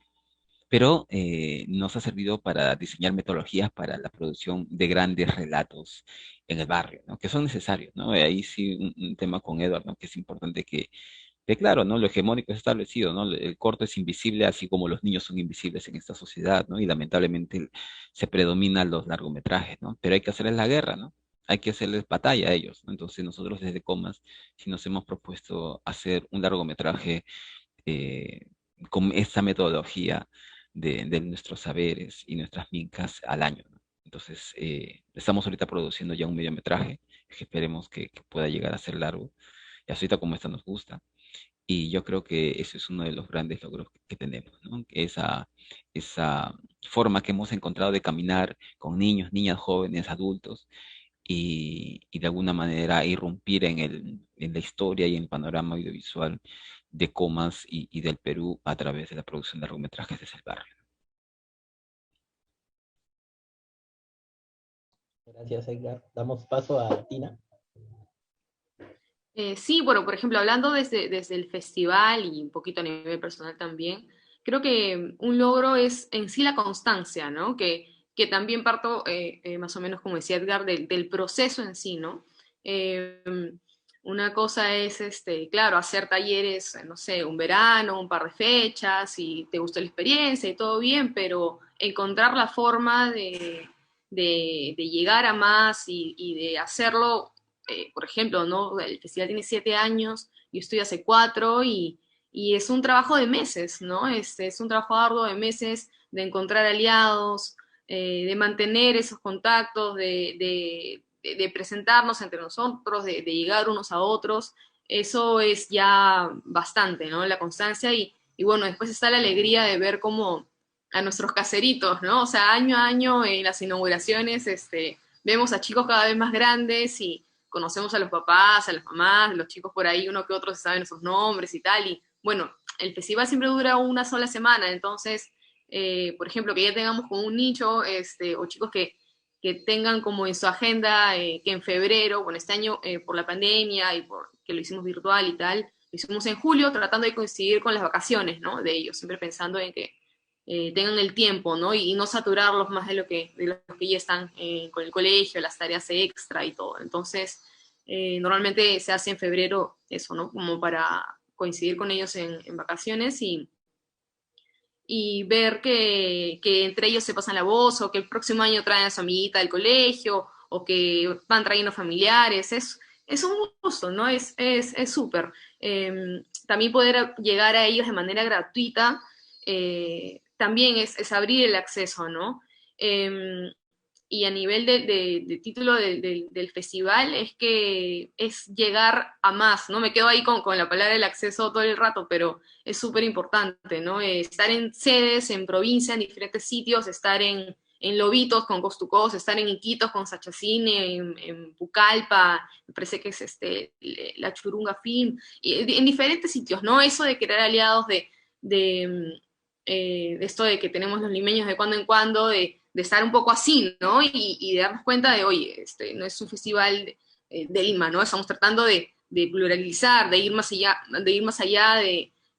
Pero nos ha servido para diseñar metodologías para la producción de grandes relatos en el barrio, ¿no? Que son necesarios, ¿no? Ahí sí un tema con Edward, ¿no? Que es importante que claro, ¿no? Lo hegemónico es establecido, ¿no? El corto es invisible, así como los niños son invisibles en esta sociedad, ¿no? Y lamentablemente se predominan los largometrajes, ¿no? Pero hay que hacerles la guerra, ¿no? Hay que hacerles batalla a ellos, ¿no? Entonces nosotros desde Comas sí nos hemos propuesto hacer un largometraje eh, con esta metodología de nuestros saberes y nuestras mincas al año, ¿no? Entonces, estamos ahorita produciendo ya un mediometraje que esperemos que pueda llegar a ser largo. Y ahorita como esta nos gusta. Y yo creo que ese es uno de los grandes logros que tenemos, ¿no? Esa forma que hemos encontrado de caminar con niños, niñas, jóvenes, adultos, y de alguna manera irrumpir en la historia y en el panorama audiovisual de Comas y del Perú a través de la producción de largometrajes desde el barrio. Gracias, Edgar. Damos paso a Tina. Sí, bueno, por ejemplo, hablando desde el festival y un poquito a nivel personal también, creo que un logro es en sí la constancia, ¿no? Que también parto, más o menos como decía Edgar, del proceso en sí, ¿no? Eh, una cosa es, claro, hacer talleres, no sé, un verano, un par de fechas, y te gustó la experiencia y todo bien, pero encontrar la forma de llegar a más y de hacerlo por ejemplo, ¿no? El festival tiene 7 años, yo estoy hace 4 y es un trabajo de meses, ¿no? Es un trabajo arduo de meses de encontrar aliados, de mantener esos contactos, de presentarnos entre nosotros, de llegar unos a otros. Eso es ya bastante, ¿no? La constancia y bueno, después está la alegría de ver cómo a nuestros caseritos, ¿no? O sea, año a año en las inauguraciones, vemos a chicos cada vez más grandes y conocemos a los papás, a las mamás, los chicos por ahí, uno que otro se saben sus nombres y tal, y bueno, el festival siempre dura una sola semana, entonces, por ejemplo, que ya tengamos como un nicho, o chicos que tengan como en su agenda que en febrero, bueno, este año por la pandemia y por que lo hicimos virtual y tal, lo hicimos en julio tratando de coincidir con las vacaciones, ¿no? De ellos, siempre pensando en que tengan el tiempo, ¿no? Y no saturarlos más de los que ya están con el colegio, las tareas extra y todo. Entonces, normalmente se hace en febrero eso, ¿no? Como para coincidir con ellos en vacaciones y ver que entre ellos se pasan la voz o que el próximo año traen a su amiguita del colegio o que van trayendo familiares. Es un gusto, ¿no? Es súper. También poder llegar a ellos de manera gratuita también es abrir el acceso, ¿no? Y a nivel de título del festival es que es llegar a más, ¿no? Me quedo ahí con la palabra del acceso todo el rato, pero es súper importante, ¿no? Estar en sedes, en provincia, en diferentes sitios, estar en Lobitos con Cost to Cost, estar en Iquitos con Sachacine, en Pucallpa, me parece que es la Churunga Film, y en diferentes sitios, ¿no? Eso de crear aliados de esto de que tenemos los limeños de cuando en cuando, de estar un poco así, ¿no? Y de darnos cuenta de, oye, no es un festival de Lima, ¿no? Estamos tratando de pluralizar, de ir más allá,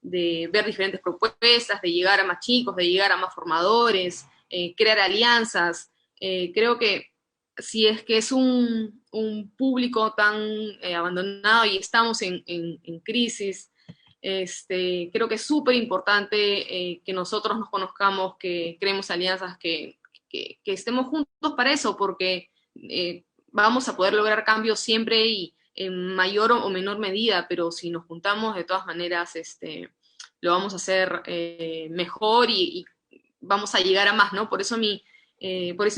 de ver diferentes propuestas, de llegar a más chicos, de llegar a más formadores, crear alianzas. Creo que si es que es un público tan abandonado y estamos en crisis, creo que es súper importante que nosotros nos conozcamos, que creemos alianzas, que estemos juntos para eso, porque vamos a poder lograr cambios siempre y en mayor o menor medida, pero si nos juntamos de todas maneras, lo vamos a hacer mejor y vamos a llegar a más, ¿no? Por eso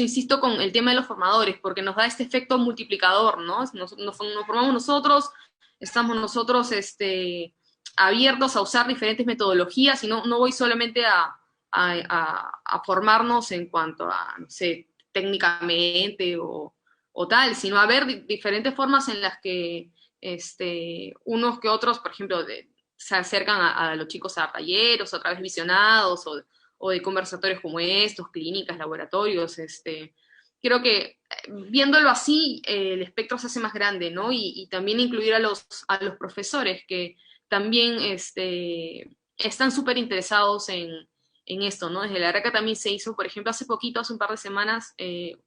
insisto con el tema de los formadores, porque nos da este efecto multiplicador, ¿no? Nos formamos nosotros, estamos nosotros abiertos a usar diferentes metodologías y no voy solamente a formarnos en cuanto a, no sé, técnicamente o tal, sino a ver diferentes formas en las que unos que otros, por ejemplo, se acercan a los chicos a talleres, a través visionados o de conversatorios como estos, clínicas, laboratorios. Creo que viéndolo así, el espectro se hace más grande, ¿no? Y también incluir a los profesores que también están súper interesados en esto, ¿no? Desde la ARACA también se hizo, por ejemplo, hace poquito, hace un par de semanas,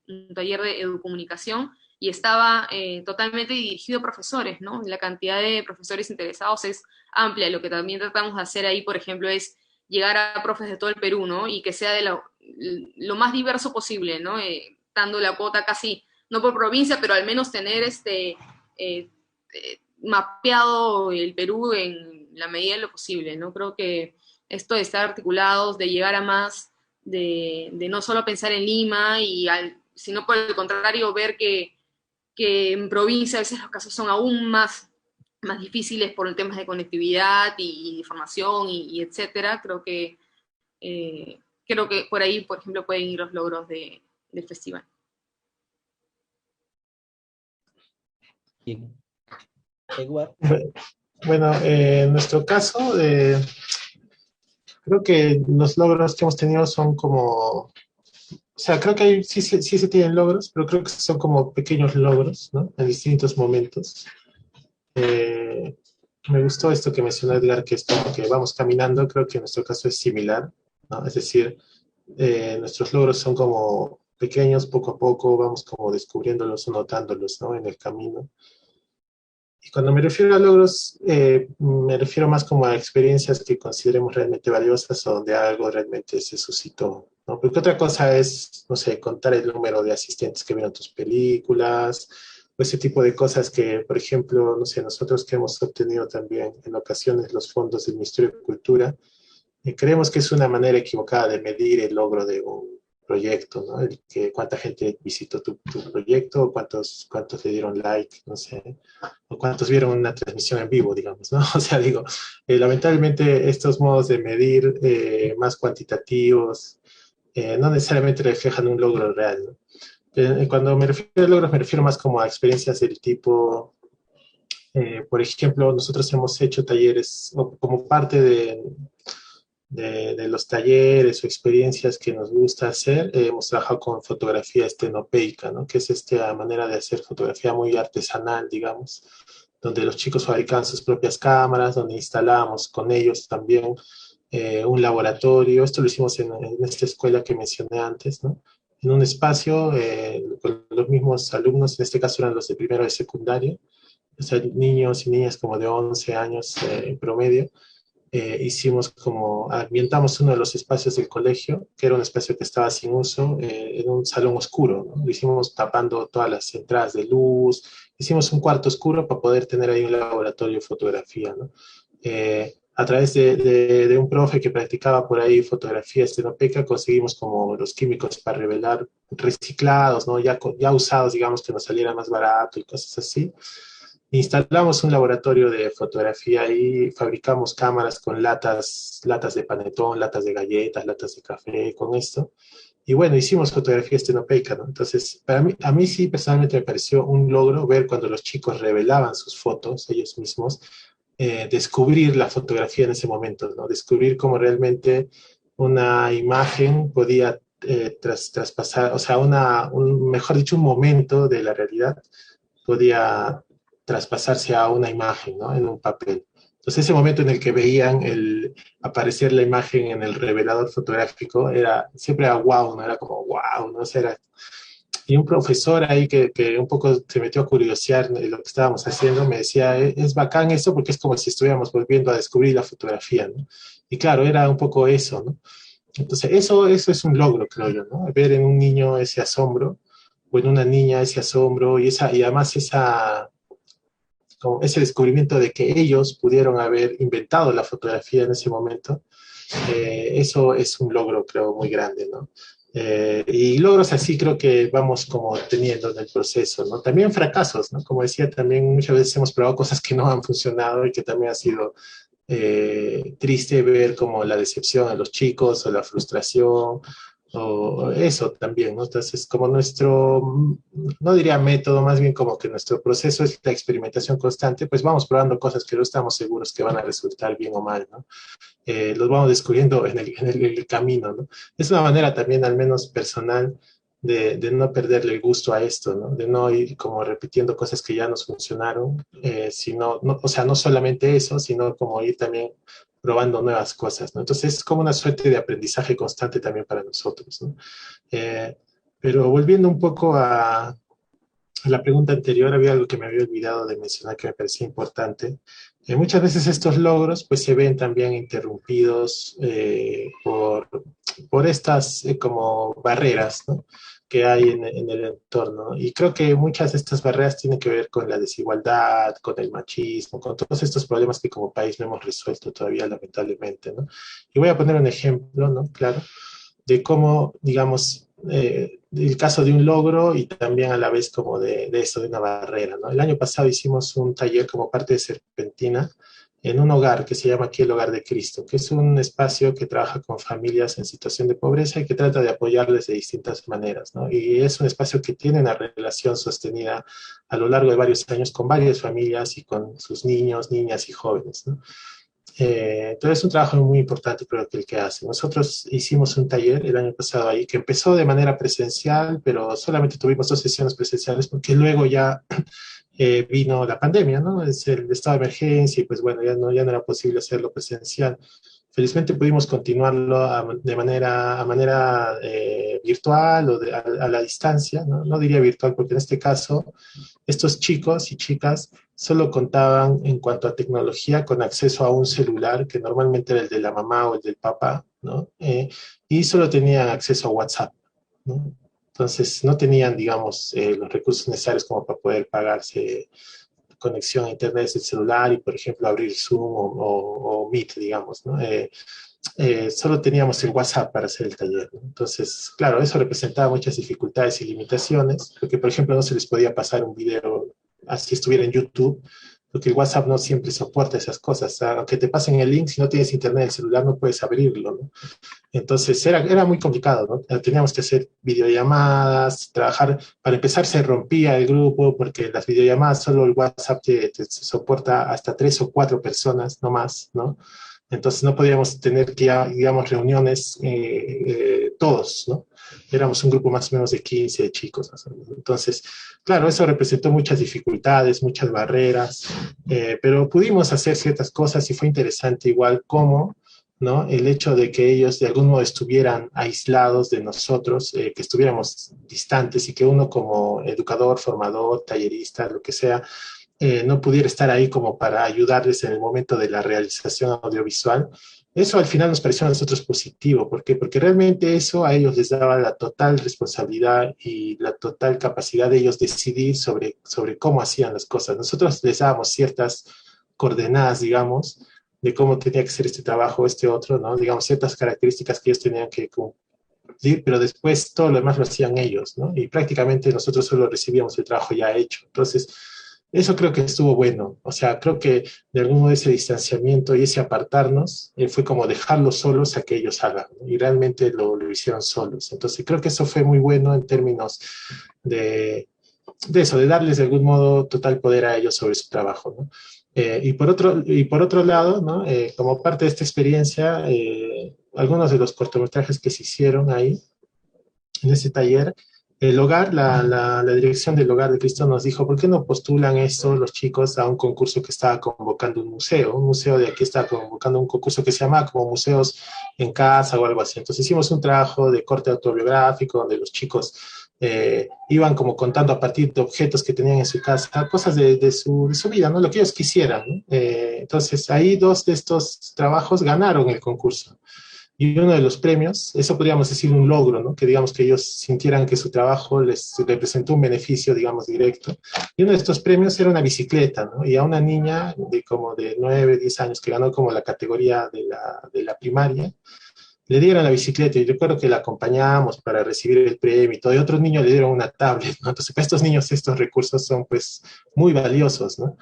un taller de educomunicación y estaba totalmente dirigido a profesores, ¿no? La cantidad de profesores interesados es amplia. Lo que también tratamos de hacer ahí, por ejemplo, es llegar a profes de todo el Perú, ¿no? Y que sea de lo más diverso posible, ¿no? Dando la cuota casi, no por provincia, pero al menos tener mapeado el Perú en la medida de lo posible, ¿no? Creo que esto de estar articulados, de llegar a más, de no solo pensar en Lima, sino por el contrario, ver que en provincia a veces los casos son aún más difíciles por temas de conectividad y de formación y etcétera. Creo que por ahí, por ejemplo, pueden ir los logros del festival. Bien. Edward. Bueno, en nuestro caso, creo que los logros que hemos tenido son como, o sea, creo que sí se tienen logros, pero creo que son como pequeños logros, ¿no? En distintos momentos. Me gustó esto que mencionó Edgar, que es como que vamos caminando, creo que en nuestro caso es similar, ¿no? Es decir, nuestros logros son como pequeños, poco a poco, vamos como descubriéndolos o notándolos, ¿no? En el camino. Y cuando me refiero a logros, me refiero más como a experiencias que consideremos realmente valiosas o donde algo realmente se suscitó, ¿no? Porque otra cosa es, no sé, contar el número de asistentes que vieron tus películas, o ese tipo de cosas que, por ejemplo, no sé, nosotros que hemos obtenido también en ocasiones los fondos del Ministerio de Cultura, creemos que es una manera equivocada de medir el logro de un proyecto, ¿no? Cuánta gente visitó tu proyecto, cuántos le dieron like, no sé, o cuántos vieron una transmisión en vivo, digamos, ¿no? O sea, digo, lamentablemente estos modos de medir más cuantitativos no necesariamente reflejan un logro real, ¿no? Cuando me refiero a logros, me refiero más como a experiencias del tipo, por ejemplo, nosotros hemos hecho talleres, o como parte de los talleres o experiencias que nos gusta hacer, hemos trabajado con fotografía estenopeica, ¿no? Que es esta manera de hacer fotografía muy artesanal, digamos, donde los chicos fabrican sus propias cámaras, donde instalamos con ellos también un laboratorio. Esto lo hicimos en esta escuela que mencioné antes, ¿no? En un espacio con los mismos alumnos, en este caso eran los de primero de secundaria, o sea, niños y niñas como de 11 años en promedio. Hicimos como, ambientamos uno de los espacios del colegio, que era un espacio que estaba sin uso, en un salón oscuro, ¿no? Lo hicimos tapando todas las entradas de luz, hicimos un cuarto oscuro para poder tener ahí un laboratorio de fotografía, ¿no? A través de un profe que practicaba por ahí fotografía estenopeca, conseguimos como los químicos para revelar reciclados, ¿no? Ya usados, digamos, que nos saliera más barato y cosas así. Instalamos un laboratorio de fotografía y fabricamos cámaras con latas de panetón, latas de galletas, latas de café, con esto. Y bueno, hicimos fotografía estenopeica, ¿no? Entonces, a mí sí personalmente me pareció un logro ver cuando los chicos revelaban sus fotos ellos mismos, descubrir la fotografía en ese momento, ¿no? Descubrir cómo realmente una imagen podía traspasar, o sea, mejor dicho, un momento de la realidad podía traspasarse a una imagen, ¿no? En un papel. Entonces ese momento en el que veían aparecer la imagen en el revelador fotográfico siempre era wow, ¿no? Era como wow, ¿no? O sea, Y un profesor ahí que un poco se metió a curiosear lo que estábamos haciendo, me decía, es bacán eso porque es como si estuviéramos volviendo a descubrir la fotografía, ¿no? Y claro, era un poco eso, ¿no? Entonces, eso es un logro, creo yo, ¿no? Ver en un niño ese asombro, o en una niña ese asombro, y además como ese descubrimiento de que ellos pudieron haber inventado la fotografía en ese momento, eso es un logro, creo, muy grande, ¿no? Y logros así creo que vamos como teniendo en el proceso, ¿no? También fracasos, ¿no? Como decía, también muchas veces hemos probado cosas que no han funcionado y que también ha sido triste ver como la decepción de los chicos o la frustración o eso también, ¿no? Entonces, como no diría método, más bien como que nuestro proceso es la experimentación constante, pues vamos probando cosas que no estamos seguros que van a resultar bien o mal, ¿no? Los vamos descubriendo en el camino, ¿no? Es una manera también, al menos personal, de no perderle el gusto a esto, ¿no? De no ir como repitiendo cosas que ya nos funcionaron, sino, no, o sea, no solamente eso, sino como ir también probando nuevas cosas, ¿no? Entonces es como una suerte de aprendizaje constante también para nosotros, ¿no? Eh, pero volviendo un poco a la pregunta anterior, había algo que me había olvidado de mencionar que me parecía importante. Muchas veces estos logros pues se ven también interrumpidos por estas como barreras, ¿no? Que hay en el entorno. Y creo que muchas de estas barreras tienen que ver con la desigualdad, con el machismo, con todos estos problemas que como país no hemos resuelto todavía, lamentablemente, ¿no? Y voy a poner un ejemplo, ¿no? Claro, de cómo, digamos, el caso de un logro y también a la vez como de esto, de una barrera, ¿no? El año pasado hicimos un taller como parte de Serpentina en un hogar que se llama aquí el Hogar de Cristo, que es un espacio que trabaja con familias en situación de pobreza y que trata de apoyarles de distintas maneras, ¿no? Y es un espacio que tiene una relación sostenida a lo largo de varios años con varias familias y con sus niños, niñas y jóvenes, ¿no? Entonces es un trabajo muy importante creo que el que hace. Nosotros hicimos un taller el año pasado ahí que empezó de manera presencial, pero solamente tuvimos 2 sesiones presenciales porque luego ya vino la pandemia, ¿no? Es el estado de emergencia y pues bueno, ya no era posible hacerlo presencial. Felizmente pudimos continuarlo de manera virtual o a la distancia, ¿no? No diría virtual porque en este caso estos chicos y chicas solo contaban en cuanto a tecnología con acceso a un celular que normalmente era el de la mamá o el del papá, ¿no? Y solo tenían acceso a WhatsApp, ¿no? Entonces no tenían, digamos, los recursos necesarios como para poder pagarse conexión a internet del celular y, por ejemplo, abrir Zoom o Meet, digamos, ¿no? Solo teníamos el WhatsApp para hacer el taller, ¿no? Entonces, claro, eso representaba muchas dificultades y limitaciones, porque, por ejemplo, no se les podía pasar un video así estuviera en YouTube, porque el WhatsApp no siempre soporta esas cosas. O sea, aunque te pasen el link, si no tienes internet en el celular no puedes abrirlo, ¿no? Entonces era muy complicado, ¿no? Teníamos que hacer videollamadas, trabajar, para empezar se rompía el grupo porque las videollamadas solo el WhatsApp te soporta hasta 3 o 4 personas, no más, ¿no? Entonces no podíamos tener que, digamos, reuniones todos, ¿no? Éramos un grupo más o menos de 15 chicos. ¿No? Entonces, claro, eso representó muchas dificultades, muchas barreras, pero pudimos hacer ciertas cosas y fue interesante igual cómo, ¿no? El hecho de que ellos de algún modo estuvieran aislados de nosotros, que estuviéramos distantes y que uno como educador, formador, tallerista, lo que sea, no pudiera estar ahí como para ayudarles en el momento de la realización audiovisual. Eso al final nos pareció a nosotros positivo. ¿Por qué? Porque realmente eso a ellos les daba la total responsabilidad y la total capacidad de ellos decidir sobre cómo hacían las cosas. Nosotros les dábamos ciertas coordenadas, digamos, de cómo tenía que ser este trabajo, este otro, ¿no? Digamos, ciertas características que ellos tenían que cumplir, pero después todo lo demás lo hacían ellos, ¿no? Y prácticamente nosotros solo recibíamos el trabajo ya hecho. Entonces, eso creo que estuvo bueno. O sea, creo que de algún modo ese distanciamiento y ese apartarnos fue como dejarlos solos a que ellos hagan, ¿no? Y realmente lo hicieron solos. Entonces, creo que eso fue muy bueno en términos de eso, de darles de algún modo total poder a ellos sobre su trabajo, ¿no? Y por otro lado, ¿no? Como parte de esta experiencia, algunos de los cortometrajes que se hicieron ahí, en ese taller, el hogar, la dirección del Hogar de Cristo nos dijo, ¿por qué no postulan esto los chicos a un concurso que estaba convocando un museo de aquí está convocando un concurso que se llama como Museos en Casa o algo así? Entonces hicimos un trabajo de corte autobiográfico donde los chicos iban como contando a partir de objetos que tenían en su casa, cosas de su vida, ¿no? Lo que ellos quisieran, ¿no? Entonces, ahí dos de estos trabajos ganaron el concurso. Y uno de los premios, eso podríamos decir un logro, ¿no? Que digamos que ellos sintieran que su trabajo les representó un beneficio, digamos, directo. Y uno de estos premios era una bicicleta, ¿no? Y a una niña de como de 9, 10 años que ganó como la categoría de la primaria, le dieron la bicicleta y recuerdo que la acompañamos para recibir el premio y todo, y otros niños le dieron una tablet, ¿no? Entonces, para estos niños estos recursos son pues muy valiosos, ¿no?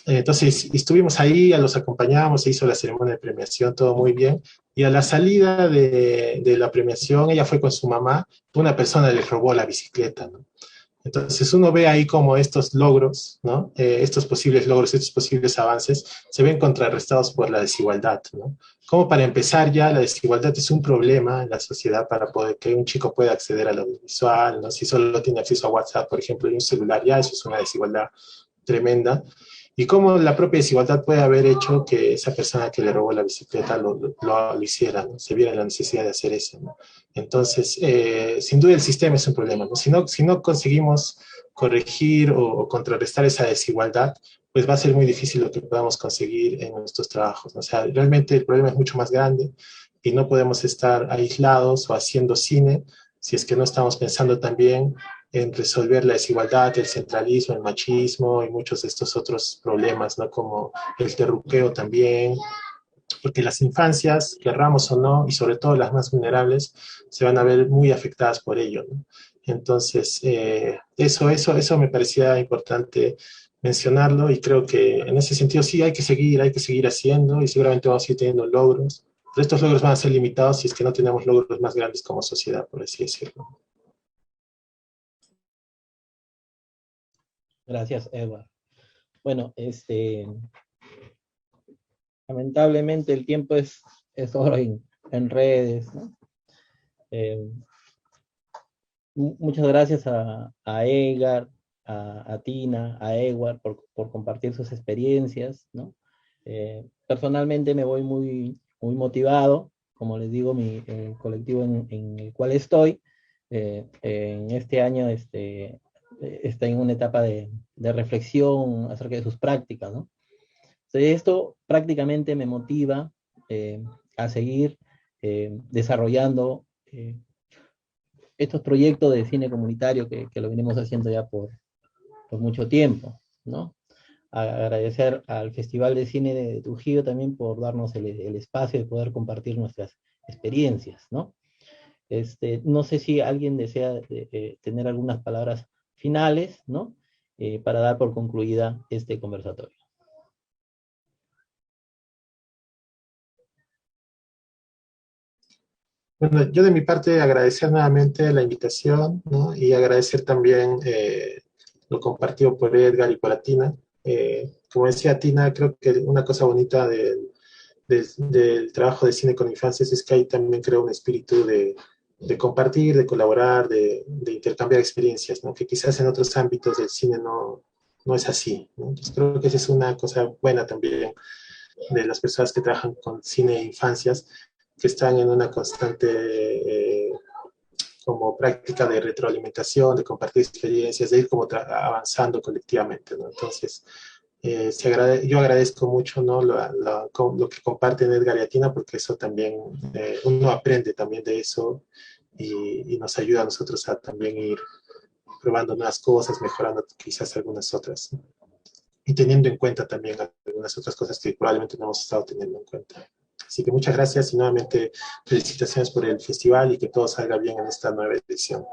Entonces estuvimos ahí, los acompañamos, se hizo la ceremonia de premiación, todo muy bien. Y a la salida de la premiación, ella fue con su mamá, una persona le robó la bicicleta, ¿no? Entonces uno ve ahí como estos logros, ¿no? Estos posibles logros, estos posibles avances, se ven contrarrestados por la desigualdad, ¿no? Como para empezar ya, la desigualdad es un problema en la sociedad para poder que un chico pueda acceder a lo audiovisual, ¿no? Si solo tiene acceso a WhatsApp, por ejemplo, y un celular, ya eso es una desigualdad tremenda. Y cómo la propia desigualdad puede haber hecho que esa persona que le robó la bicicleta lo hiciera, ¿no? Se viera la necesidad de hacer eso, ¿no? Entonces, sin duda el sistema es un problema, ¿no? Si no conseguimos corregir o contrarrestar esa desigualdad, pues va a ser muy difícil lo que podamos conseguir en nuestros trabajos, ¿no? O sea, realmente el problema es mucho más grande y no podemos estar aislados o haciendo cine si es que no estamos pensando también en resolver la desigualdad, el centralismo, el machismo y muchos de estos otros problemas, ¿no? Como el terruqueo también, porque las infancias, querramos o no, y sobre todo las más vulnerables, se van a ver muy afectadas por ello, ¿no? Entonces, eso me parecía importante mencionarlo y creo que en ese sentido sí hay que seguir haciendo y seguramente vamos a ir teniendo logros, pero estos logros van a ser limitados si es que no tenemos logros más grandes como sociedad, por así decirlo. Gracias, Edward. Bueno, lamentablemente el tiempo es oro en redes, ¿no? Eh, Muchas gracias a Edgar, a Tina, a Edward por compartir sus experiencias, ¿no? Personalmente me voy muy motivado, como les digo, el colectivo en el cual estoy, en este año está en una etapa de reflexión acerca de sus prácticas, ¿no? Entonces, esto prácticamente me motiva a seguir desarrollando estos proyectos de cine comunitario que lo venimos haciendo ya por mucho tiempo, ¿no? Agradecer al Festival de Cine de Trujillo también por darnos el espacio de poder compartir nuestras experiencias, ¿no? No sé si alguien desea tener algunas palabras finales, ¿no? Para dar por concluida este conversatorio. Bueno, yo de mi parte agradecer nuevamente la invitación, ¿no? Y agradecer también lo compartido por Edgar y por Atina. Como decía Tina, creo que una cosa bonita del trabajo de cine con infancias es que ahí también crea un espíritu de compartir, de colaborar, de intercambiar experiencias, ¿no? Que quizás en otros ámbitos del cine no es así, ¿no? Entonces creo que esa es una cosa buena también de las personas que trabajan con cine e infancias, que están en una constante como práctica de retroalimentación, de compartir experiencias, de ir como avanzando colectivamente, ¿no? Entonces, yo agradezco mucho, ¿no? Lo que comparten Edgar y Atina, porque eso también, uno aprende también de eso y nos ayuda a nosotros a también ir probando nuevas cosas, mejorando quizás algunas otras, ¿no? Y teniendo en cuenta también algunas otras cosas que probablemente no hemos estado teniendo en cuenta. Así que muchas gracias y nuevamente felicitaciones por el festival y que todo salga bien en esta nueva edición.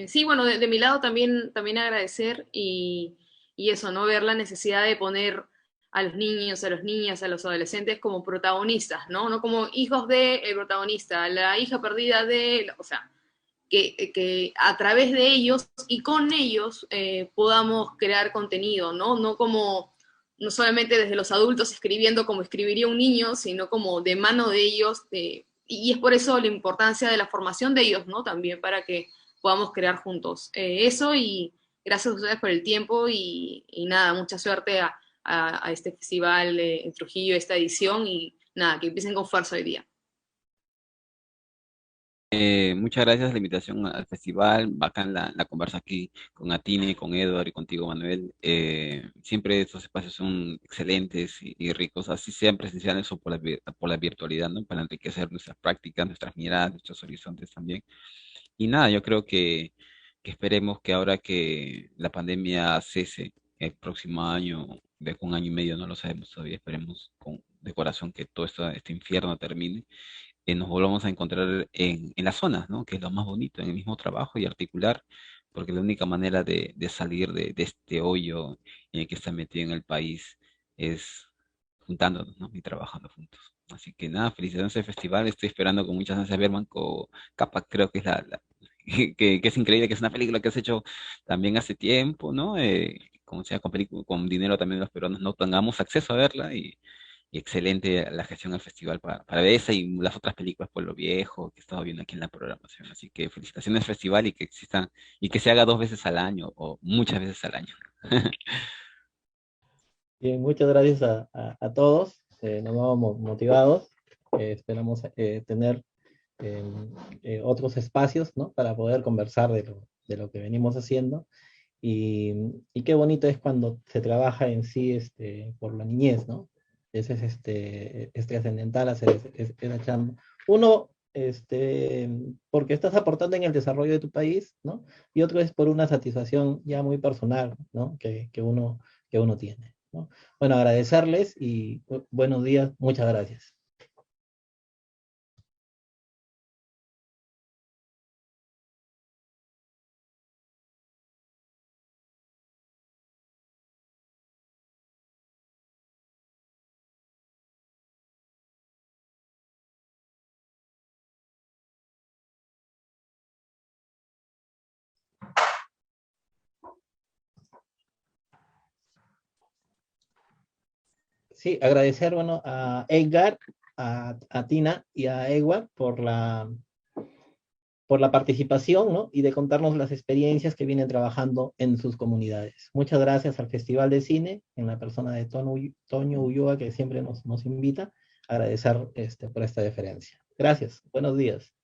Sí, bueno, de mi lado también agradecer y eso, ¿no? Ver la necesidad de poner a los niños, a las niñas, a los adolescentes como protagonistas, ¿no? No como hijos del protagonista, la hija perdida de, o sea, que a través de ellos y con ellos podamos crear contenido, ¿no? No como, no solamente desde los adultos escribiendo como escribiría un niño, sino como de mano de ellos, y es por eso la importancia de la formación de ellos, ¿no? También para que podamos crear juntos. Eso y gracias a ustedes por el tiempo y nada, mucha suerte a este festival en Trujillo, esta edición y nada, que empiecen con fuerza hoy día. Muchas gracias por la invitación al festival. Bacán la conversa aquí con Atine, con Edward y contigo, Manuel. Siempre estos espacios son excelentes y ricos, así sean presenciales o por la virtualidad, ¿no? Para enriquecer nuestras prácticas, nuestras miradas, nuestros horizontes también. Y nada, yo creo que esperemos que ahora que la pandemia cese el próximo año, de un año y medio, no lo sabemos todavía, esperemos de corazón que todo este infierno termine, nos volvamos a encontrar en las zonas, ¿no? Que es lo más bonito, en el mismo trabajo y articular, porque la única manera de salir de este hoyo en el que está metido en el país es juntándonos, ¿no? Y trabajando juntos. Así que nada, felicidades al festival, estoy esperando con muchas ansias ver Manco Capa, creo que es que es increíble, que es una película que has hecho también hace tiempo, ¿no? Como sea, con dinero también los peruanos no tengamos acceso a verla y excelente la gestión del festival para ver esa y las otras películas por lo viejo que he estado viendo aquí en la programación. Así que felicitaciones al festival y que exista y que se haga 2 veces al año o muchas veces al año. Bien, muchas gracias a todos. Nos vamos motivados. Esperamos tener eh, otros espacios, ¿no? Para poder conversar de lo que venimos haciendo. Y, y qué bonito es cuando se trabaja en sí por la niñez, ¿no? Ese es trascendental hacer esa chamba. Uno, porque estás aportando en el desarrollo de tu país, ¿no? Y otro es por una satisfacción ya muy personal, ¿no? Que uno tiene, ¿no? Bueno, agradecerles y buenos días, muchas gracias. Sí, agradecer, bueno, a Edgar, a Tina y a Ewa por la participación, ¿no? Y de contarnos las experiencias que vienen trabajando en sus comunidades. Muchas gracias al Festival de Cine, en la persona de Toño Ulloa, que siempre nos invita, a agradecer por esta deferencia. Gracias, buenos días.